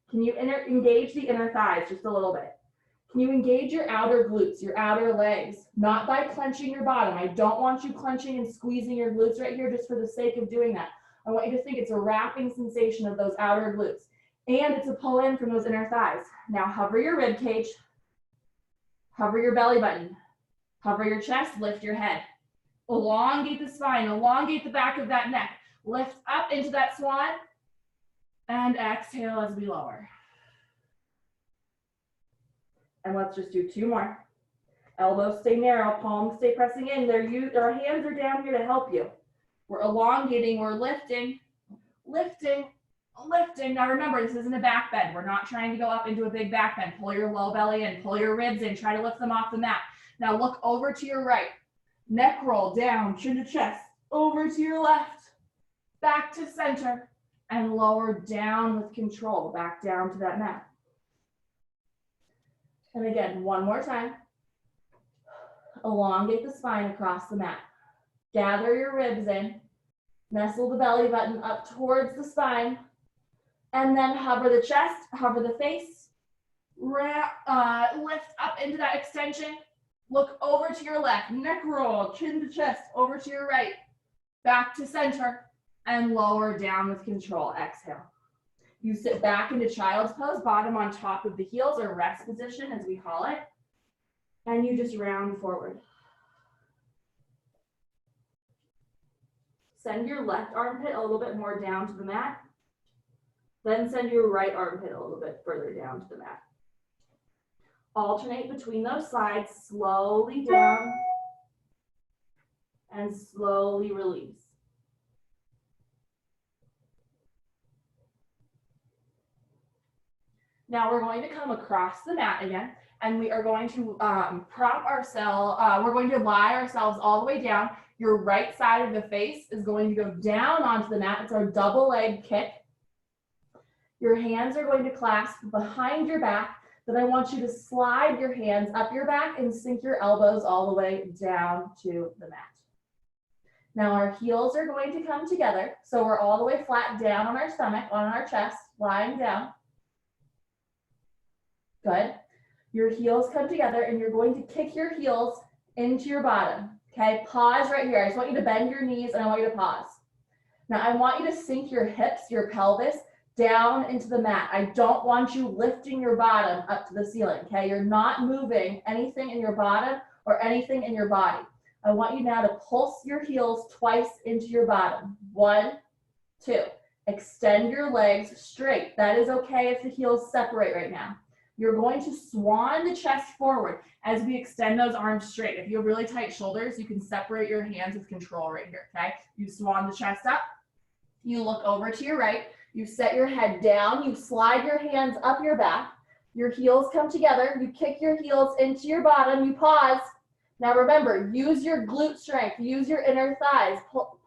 Can you engage the inner thighs just a little bit? Can you engage your outer glutes, your outer legs? Not by clenching your bottom. I don't want you clenching and squeezing your glutes right here just for the sake of doing that. I want you to think it's a wrapping sensation of those outer glutes. And it's a pull in from those inner thighs. Now hover your rib cage. Hover your belly button. Hover your chest, lift your head. Elongate the spine, elongate the back of that neck. Lift up into that swan. And exhale as we lower. And let's just do two more. Elbows stay narrow, palms stay pressing in. Our hands are down here to help you. We're elongating, we're lifting, lifting, lifting. Now remember, this isn't a back bend. We're not trying to go up into a big back bend. Pull your low belly in, pull your ribs in, try to lift them off the mat. Now look over to your right. Neck roll down, chin to chest. Over to your left, back to center, and lower down with control, back down to that mat. And again, one more time. Elongate the spine across the mat. Gather your ribs in. Nestle the belly button up towards the spine. And then hover the chest, hover the face. Lift up into that extension. Look over to your left. Neck roll, chin to chest, over to your right. Back to center. And lower down with control. Exhale. You sit back into child's pose, bottom on top of the heels, or rest position as we call it. And you just round forward. Send your left armpit a little bit more down to the mat. Then send your right armpit a little bit further down to the mat. Alternate between those sides, slowly down and slowly release. Now we're going to come across the mat again, and we are going to prop ourselves, we're going to lie ourselves all the way down. Your right side of the face is going to go down onto the mat. It's our double leg kick. Your hands are going to clasp behind your back. Then I want you to slide your hands up your back and sink your elbows all the way down to the mat. Now our heels are going to come together. So we're all the way flat down on our stomach, on our chest, lying down. Good. Your heels come together and you're going to kick your heels into your bottom. Okay, pause right here. I just want you to bend your knees and I want you to pause. Now I want you to sink your hips, your pelvis down into the mat. I don't want you lifting your bottom up to the ceiling. Okay, you're not moving anything in your bottom or anything in your body. I want you now to pulse your heels twice into your bottom. 1, 2. Extend your legs straight. That is okay if the heels separate right now. You're going to swan the chest forward as we extend those arms straight. If you have really tight shoulders, you can separate your hands with control right here, okay? You swan the chest up. You look over to your right. You set your head down. You slide your hands up your back. Your heels come together. You kick your heels into your bottom. You pause. Now remember, use your glute strength, use your inner thighs,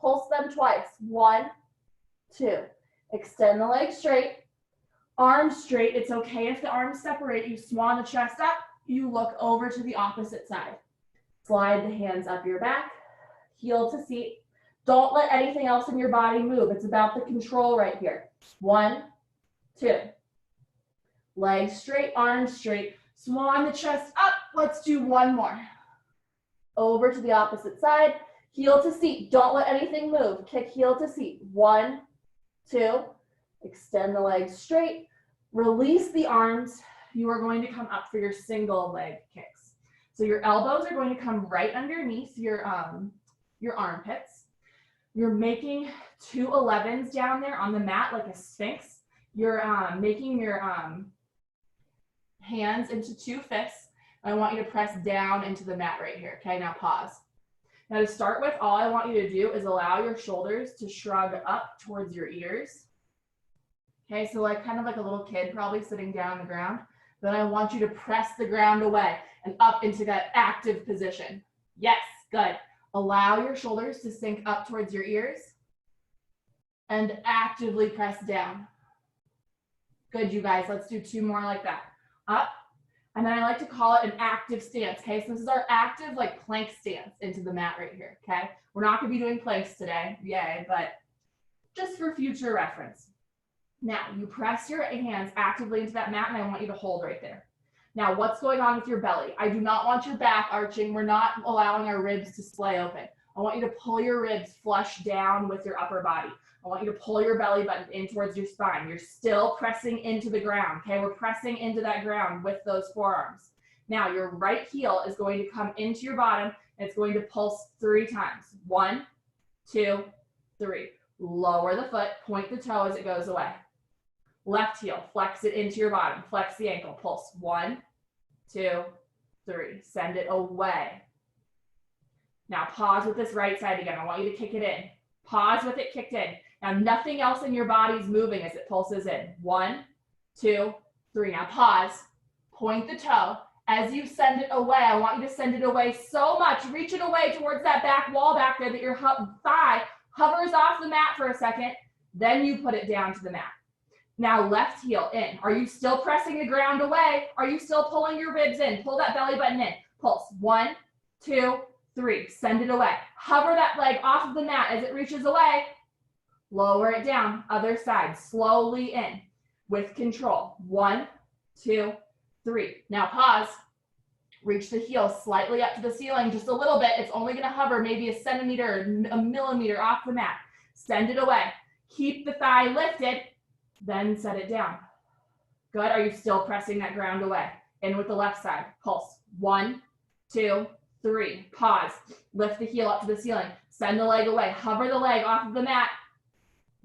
pulse them twice. 1, 2. Extend the legs straight, arms straight. It's okay if the arms separate. You swan the chest up, you look over to the opposite side. Slide the hands up your back, heel to seat. Don't let anything else in your body move. It's about the control right here. 1, 2. Legs straight, arms straight. Swan the chest up. Let's do one more. Over to the opposite side. Heel to seat. Don't let anything move. Kick heel to seat. 1, 2. Extend the legs straight. Release the arms. You are going to come up for your single leg kicks. So your elbows are going to come right underneath your armpits. You're making 2 11s down there on the mat like a sphinx. You're making your hands into 2 fists. I want you to press down into the mat right here. Okay, now pause. Now to start with, all I want you to do is allow your shoulders to shrug up towards your ears. Okay, so like kind of like a little kid probably sitting down on the ground. Then I want you to press the ground away and up into that active position. Yes, good. Allow your shoulders to sink up towards your ears and actively press down. Good, you guys. Let's do 2 more like that. Up. And then I like to call it an active stance, okay? So this is our active like plank stance into the mat right here, okay? We're not gonna be doing planks today, yay, but just for future reference. Now, you press your hands actively into that mat and I want you to hold right there. Now, what's going on with your belly? I do not want your back arching. We're not allowing our ribs to splay open. I want you to pull your ribs flush down with your upper body. I want you to pull your belly button in towards your spine. You're still pressing into the ground, okay? We're pressing into that ground with those forearms. Now, your right heel is going to come into your bottom and it's going to pulse 3 times. 1, 2, 3. Lower the foot, point the toe as it goes away. Left heel, flex it into your bottom, flex the ankle, pulse. 1, 2, 3. Send it away. Now pause with this right side again. I want you to kick it in. Pause with it kicked in. Now nothing else in your body is moving as it pulses in. 1, 2, 3. Now pause, point the toe. As you send it away, I want you to send it away so much. Reach it away towards that back wall back there that your thigh hovers off the mat for a second. Then you put it down to the mat. Now left heel in. Are you still pressing the ground away? Are you still pulling your ribs in? Pull that belly button in. Pulse. 1, 2, 3. Send it away. Hover that leg off of the mat as it reaches away. Lower it down. Other side. Slowly in with control. 1, 2, 3. Now pause. Reach the heel slightly up to the ceiling just a little bit. It's only going to hover maybe a centimeter, a millimeter off the mat. Send it away. Keep the thigh lifted. Then set it down. Good. Are you still pressing that ground away? In with the left side. Pulse. 1, 2, 3. Pause. Lift the heel up to the ceiling. Send the leg away. Hover the leg off of the mat.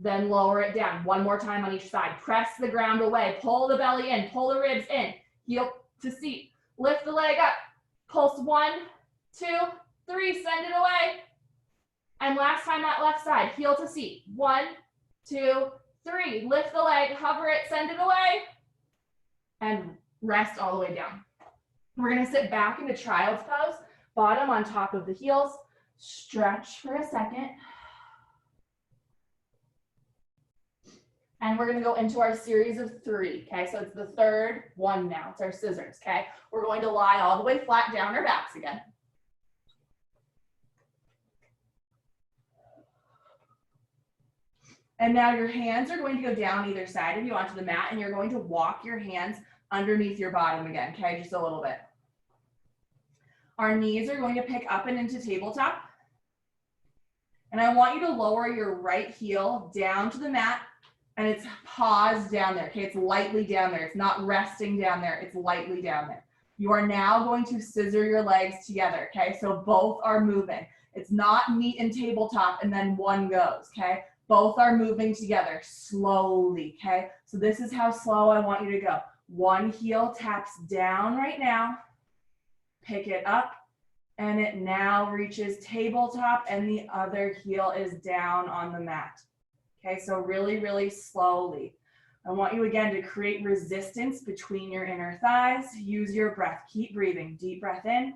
Then lower it down. One more time on each side. Press the ground away. Pull the belly in. Pull the ribs in. Heel to seat. Lift the leg up. Pulse. 1, 2, 3. Send it away. And last time that left side. Heel to seat. 1, 2, 3. Lift the leg, hover it, send it away, and rest all the way down. We're going to sit back into child's pose, bottom on top of the heels. Stretch for a second. And we're going to go into our series of 3, okay? So it's the third one now. It's our scissors, okay? We're going to lie all the way flat down our backs again. And now your hands are going to go down either side of you onto the mat, and you're going to walk your hands underneath your bottom again, okay? Just a little bit. Our knees are going to pick up and into tabletop. And I want you to lower your right heel down to the mat, and it's paused down there, okay? It's lightly down there. It's not resting down there. It's lightly down there. You are now going to scissor your legs together, okay? So both are moving. It's not meet in tabletop and then one goes, okay? Both are moving together slowly, okay? So this is how slow I want you to go. One heel taps down right now. Pick it up, and it now reaches tabletop, and the other heel is down on the mat. Okay, so really, really slowly. I want you again to create resistance between your inner thighs. Use your breath. Keep breathing. Deep breath in.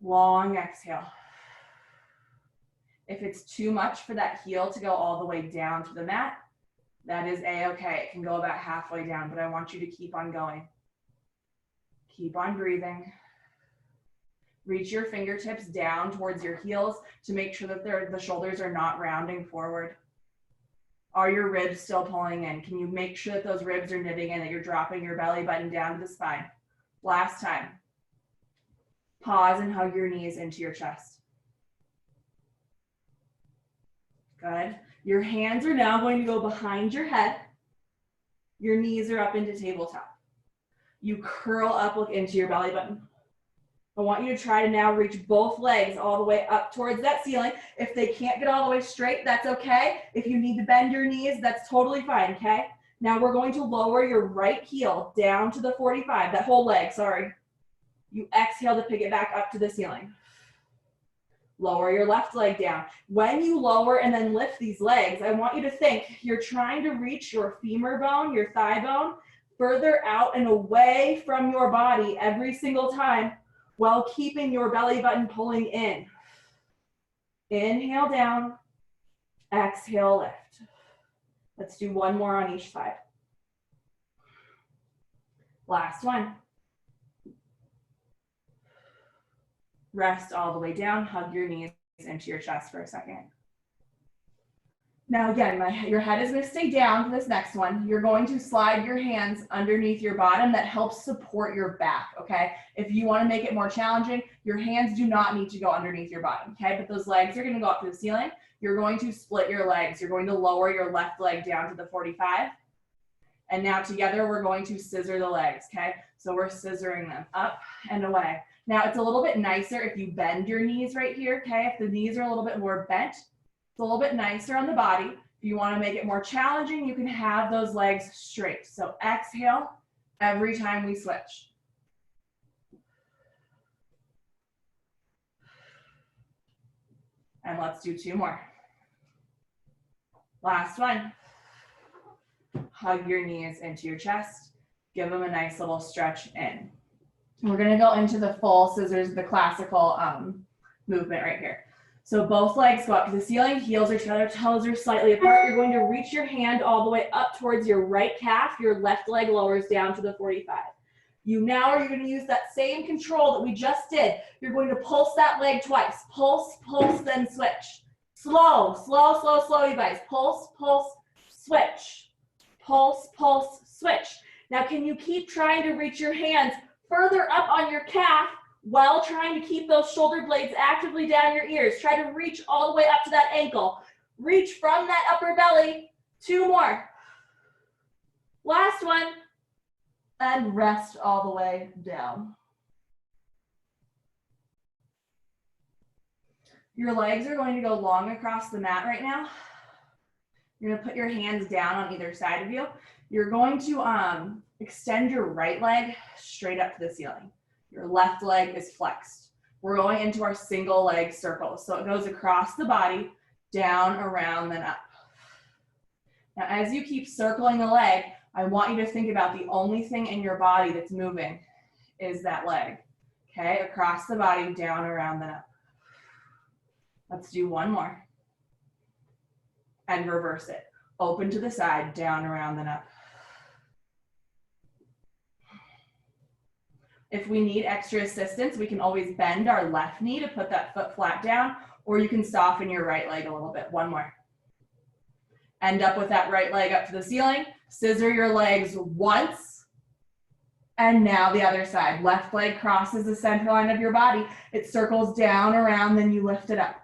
Long exhale. If it's too much for that heel to go all the way down to the mat, that is a-okay. It can go about halfway down, but I want you to keep on going. Keep on breathing. Reach your fingertips down towards your heels to make sure that the shoulders are not rounding forward. Are your ribs still pulling in? Can you make sure that those ribs are knitting in, that you're dropping your belly button down to the spine? Last time. Pause and hug your knees into your chest. Good. Your hands are now going to go behind your head. Your knees are up into tabletop. You curl up, look into your belly button. I want you to try to now reach both legs all the way up towards that ceiling. If they can't get all the way straight, that's okay. If you need to bend your knees, that's totally fine, okay? Now we're going to lower your right heel down to the 45, that whole leg, sorry. You exhale to pick it back up to the ceiling. Lower your left leg down. When you lower and then lift these legs, I want you to think you're trying to reach your femur bone, your thigh bone, further out and away from your body every single time while keeping your belly button pulling in. Inhale down, exhale lift. Let's do one more on each side. Last one. Rest all the way down, hug your knees into your chest for a second. Now again, your head is going to stay down for this next one. You're going to slide your hands underneath your bottom. That helps support your back, okay? If you want to make it more challenging, your hands do not need to go underneath your bottom, okay? But those legs are going to go up to the ceiling. You're going to split your legs. You're going to lower your left leg down to the 45. And now together, we're going to scissor the legs, okay? So we're scissoring them up and away. Now it's a little bit nicer if you bend your knees right here, okay? If the knees are a little bit more bent, it's a little bit nicer on the body. If you want to make it more challenging, you can have those legs straight. So exhale every time we switch. And let's do two more. Last one. Hug your knees into your chest. Give them a nice little stretch in. We're going to go into the full scissors, the classical movement right here. So both legs go up to the ceiling, heels are together, toes are slightly apart. You're going to reach your hand all the way up towards your right calf. Your left leg lowers down to the 45. You now are going to use that same control that we just did. You're going to pulse that leg twice. Pulse, pulse, then switch. Slow, slow, slow, slow, you guys. Pulse, pulse, switch. Pulse, pulse, switch. Now can you keep trying to reach your hands further up on your calf while trying to keep those shoulder blades actively down your ears? Try to reach all the way up to that ankle. Reach from that upper belly. Two more. Last one. And rest all the way down. Your legs are going to go long across the mat right now. You're going to put your hands down on either side of you. You're going to extend your right leg straight up to the ceiling. Your left leg is flexed. We're going into our single leg circle. So it goes across the body, down, around, then up. Now, as you keep circling the leg, I want you to think about the only thing in your body that's moving is that leg. Okay, across the body, down, around, then up. Let's do one more. And reverse it. Open to the side, down, around, then up. If we need extra assistance, we can always bend our left knee to put that foot flat down, or you can soften your right leg a little bit. One more. End up with that right leg up to the ceiling. Scissor your legs once. And now the other side. Left leg crosses the center line of your body. It circles down, around, then you lift it up.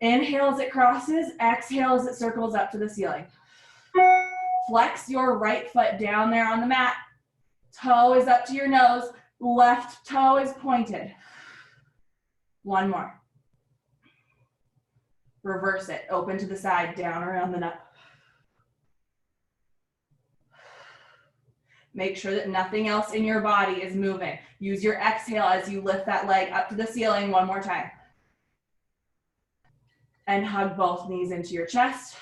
Inhale as it crosses. Exhale as it circles up to the ceiling. Flex your right foot down there on the mat. Toe is up to your nose. Left toe is pointed. One more. Reverse it. Open to the side, down, around, then up. Make sure that nothing else in your body is moving. Use your exhale as you lift that leg up to the ceiling one more time. And hug both knees into your chest.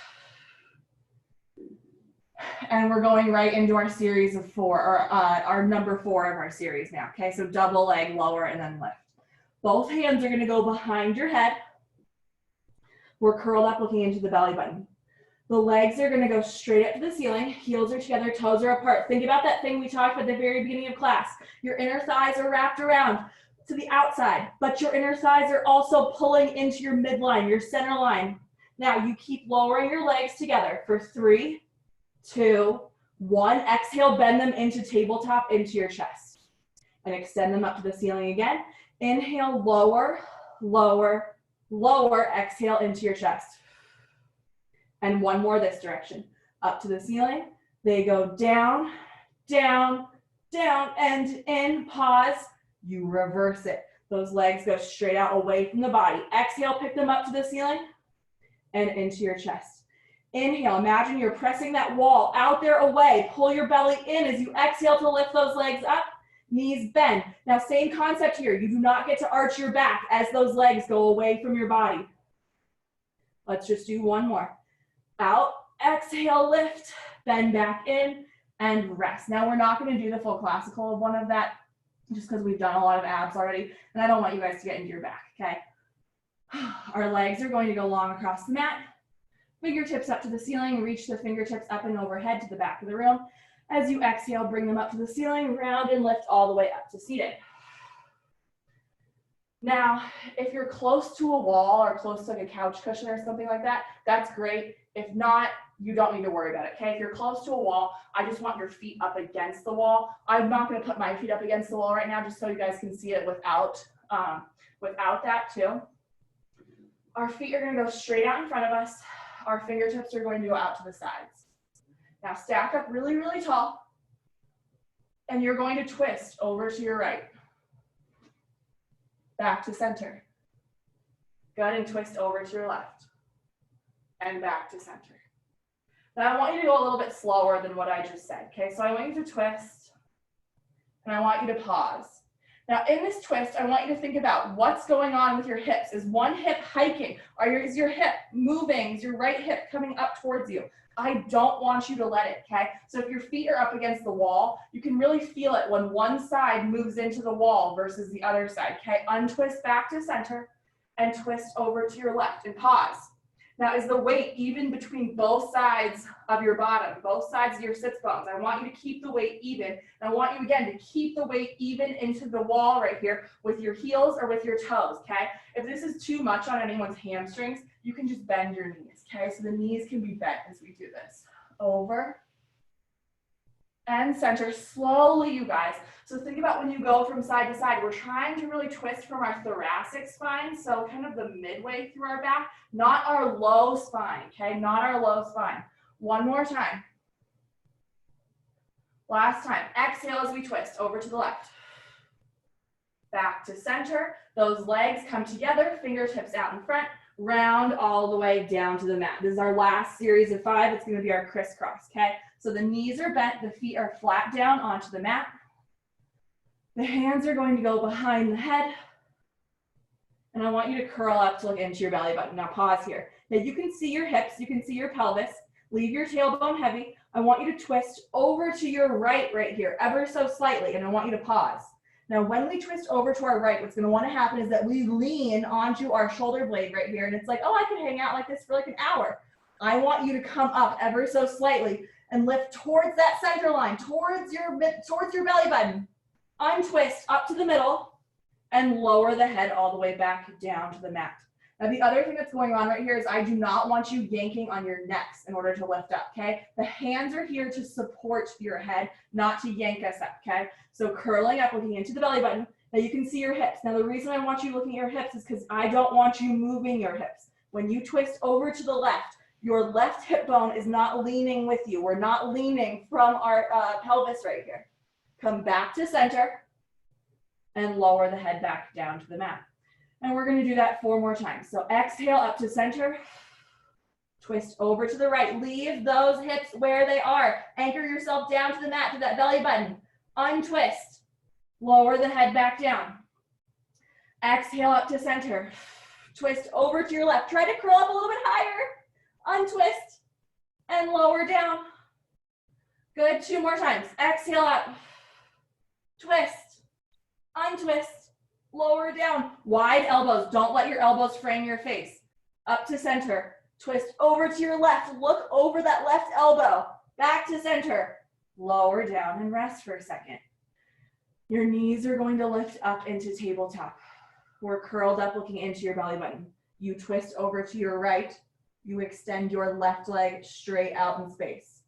And we're going right into our series of 4, or our number 4 of our series now, okay? So double leg, lower, and then lift. Both hands are gonna go behind your head. We're curled up looking into the belly button. The legs are gonna go straight up to the ceiling. Heels are together, toes are apart. Think about that thing we talked about at the very beginning of class. Your inner thighs are wrapped around to the outside, but your inner thighs are also pulling into your midline, your center line. Now you keep lowering your legs together for 3, 2, 1. Exhale, bend them into tabletop, into your chest. And extend them up to the ceiling again. Inhale, lower, lower, lower. Exhale into your chest. And one more this direction. Up to the ceiling. They go down, down, down, and in. Pause. You reverse it. Those legs go straight out away from the body. Exhale, pick them up to the ceiling and into your chest. Inhale, imagine you're pressing that wall out there away. Pull your belly in as you exhale to lift those legs up. Knees bend. Now, same concept here. You do not get to arch your back as those legs go away from your body. Let's just do one more. Out, exhale, lift, bend back in, and rest. Now, we're not going to do the full classical of one of that just because we've done a lot of abs already, and I don't want you guys to get into your back, okay? Our legs are going to go long across the mat. Fingertips up to the ceiling, reach the fingertips up and overhead to the back of the room. As you exhale, bring them up to the ceiling, round and lift all the way up to seated. Now, if you're close to a wall or close to like a couch cushion or something like that, that's great. If not, you don't need to worry about it, okay? If you're close to a wall, I just want your feet up against the wall. I'm not gonna put my feet up against the wall right now just so you guys can see it without that too. Our feet are gonna go straight out in front of us. Our fingertips are going to go out to the sides. Now stack up really, really tall, and you're going to twist over to your right. Back to center. Good, and twist over to your left. And back to center. Now I want you to go a little bit slower than what I just said, okay? So I want you to twist, and I want you to pause. Now in this twist, I want you to think about what's going on with your hips. Is one hip hiking? Is your hip moving? Is your right hip coming up towards you? I don't want you to let it, okay? So if your feet are up against the wall, you can really feel it when one side moves into the wall versus the other side, okay? Untwist back to center and twist over to your left and pause. Now, is the weight even between both sides of your bottom, both sides of your sits bones? I want you to keep the weight even. And I want you, again, to keep the weight even into the wall right here with your heels or with your toes, okay? If this is too much on anyone's hamstrings, you can just bend your knees, okay? So the knees can be bent as we do this. Over and center slowly, you guys. So think about when you go from side to side, we're trying to really twist from our thoracic spine, so kind of the midway through our back, not our low spine, okay? Not our low spine. One more time. Last time. Exhale as we twist over to the left. Back to center. Those legs come together, fingertips out in front, round all the way down to the mat. This is our last series of 5. It's going to be our crisscross, okay? So the knees are bent, the feet are flat down onto the mat. The hands are going to go behind the head. And I want you to curl up to look into your belly button. Now pause here. Now you can see your hips, you can see your pelvis. Leave your tailbone heavy. I want you to twist over to your right here, ever so slightly, and I want you to pause. Now when we twist over to our right, what's going to want to happen is that we lean onto our shoulder blade right here, and it's like, oh, I could hang out like this for like an hour. I want you to come up ever so slightly and lift towards that center line, towards your belly button. Untwist up to the middle and lower the head all the way back down to the mat. Now the other thing that's going on right here is I do not want you yanking on your necks in order to lift up, okay? The hands are here to support your head, not to yank us up, okay? So curling up, looking into the belly button. Now you can see your hips. Now the reason I want you looking at your hips is because I don't want you moving your hips. When you twist over to the left, your left hip bone is not leaning with you. We're not leaning from our pelvis right here. Come back to center and lower the head back down to the mat. And we're going to do that 4 more times. So exhale up to center, twist over to the right. Leave those hips where they are. Anchor yourself down to the mat, to that belly button. Untwist, lower the head back down. Exhale up to center, twist over to your left. Try to curl up a little bit higher. Untwist and lower down. Good, 2 more times. Exhale up, twist, untwist, lower down. Wide elbows. Don't let your elbows frame your face. Up to center. Twist over to your left. Look over that left elbow. Back to center. Lower down and rest for a second. Your knees are going to lift up into tabletop. We're curled up looking into your belly button. You twist over to your right. You extend your left leg straight out in space.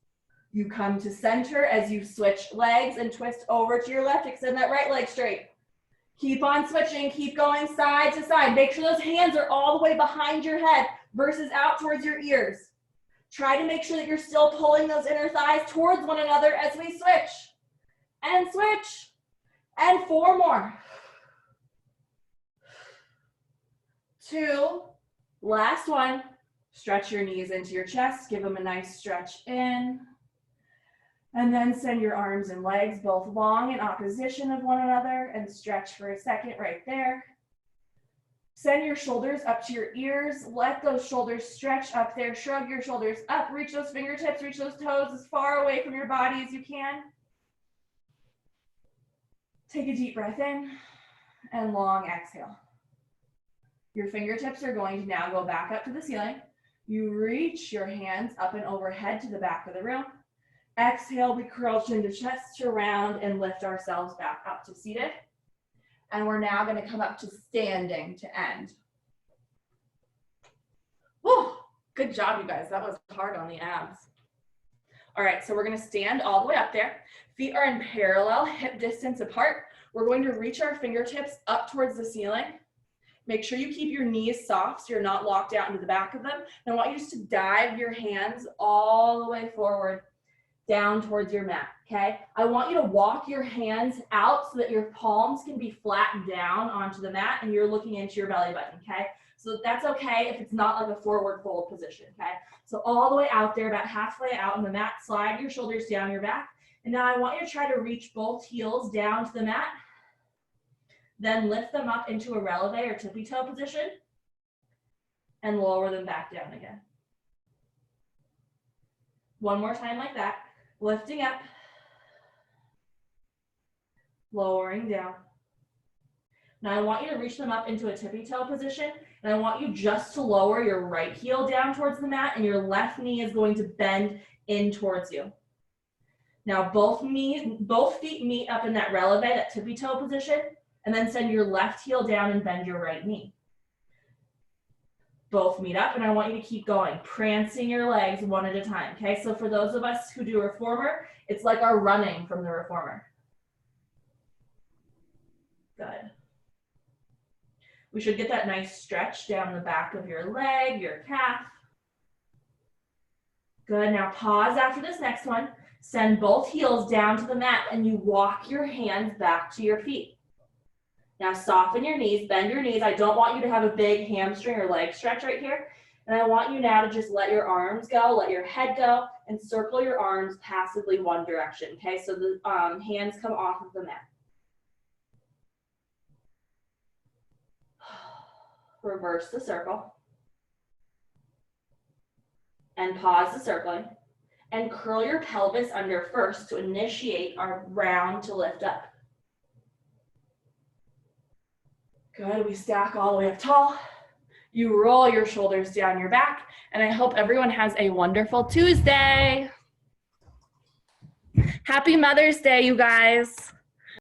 You come to center as you switch legs and twist over to your left. Extend that right leg straight. Keep on switching. Keep going side to side. Make sure those hands are all the way behind your head versus out towards your ears. Try to make sure that you're still pulling those inner thighs towards one another as we switch. And switch. And 4 more. 2. Last one. Stretch your knees into your chest. Give them a nice stretch in. And then send your arms and legs both long in opposition of one another and stretch for a second right there. Send your shoulders up to your ears. Let those shoulders stretch up there. Shrug your shoulders up. Reach those fingertips, reach those toes as far away from your body as you can. Take a deep breath in and long exhale. Your fingertips are going to now go back up to the ceiling. You reach your hands up and overhead to the back of the room. Exhale, we curl chin to chest to round and lift ourselves back up to seated. And we're now going to come up to standing to end. Whew, good job, you guys. That was hard on the abs. All right, so we're going to stand all the way up there. Feet are in parallel, hip distance apart. We're going to reach our fingertips up towards the ceiling. Make sure you keep your knees soft so you're not locked out into the back of them. And I want you just to dive your hands all the way forward down towards your mat, okay? I want you to walk your hands out so that your palms can be flattened down onto the mat and you're looking into your belly button, okay? So that's okay if it's not like a forward fold position, okay? So all the way out there, about halfway out on the mat, slide your shoulders down your back. And now I want you to try to reach both heels down to the mat, then lift them up into a releve or tippy toe position and lower them back down again. One more time like that. Lifting up, lowering down. Now I want you to reach them up into a tippy toe position, and I want you just to lower your right heel down towards the mat, and your left knee is going to bend in towards you. Now both feet meet up in that releve, that tippy toe position, and then send your left heel down and bend your right knee. Both meet up, and I want you to keep going, prancing your legs one at a time, okay? So for those of us who do reformer, it's like our running from the reformer. Good. We should get that nice stretch down the back of your leg, your calf. Good, now pause after this next one. Send both heels down to the mat, and you walk your hands back to your feet. Now soften your knees, bend your knees. I don't want you to have a big hamstring or leg stretch right here. And I want you now to just let your arms go, let your head go, and circle your arms passively one direction, okay? So the hands come off of the mat. Reverse the circle. And pause the circling. And curl your pelvis under first to initiate our round to lift up. Good, we stack all the way up tall. You roll your shoulders down your back, and I hope everyone has a wonderful Tuesday. Happy Mother's Day, you guys.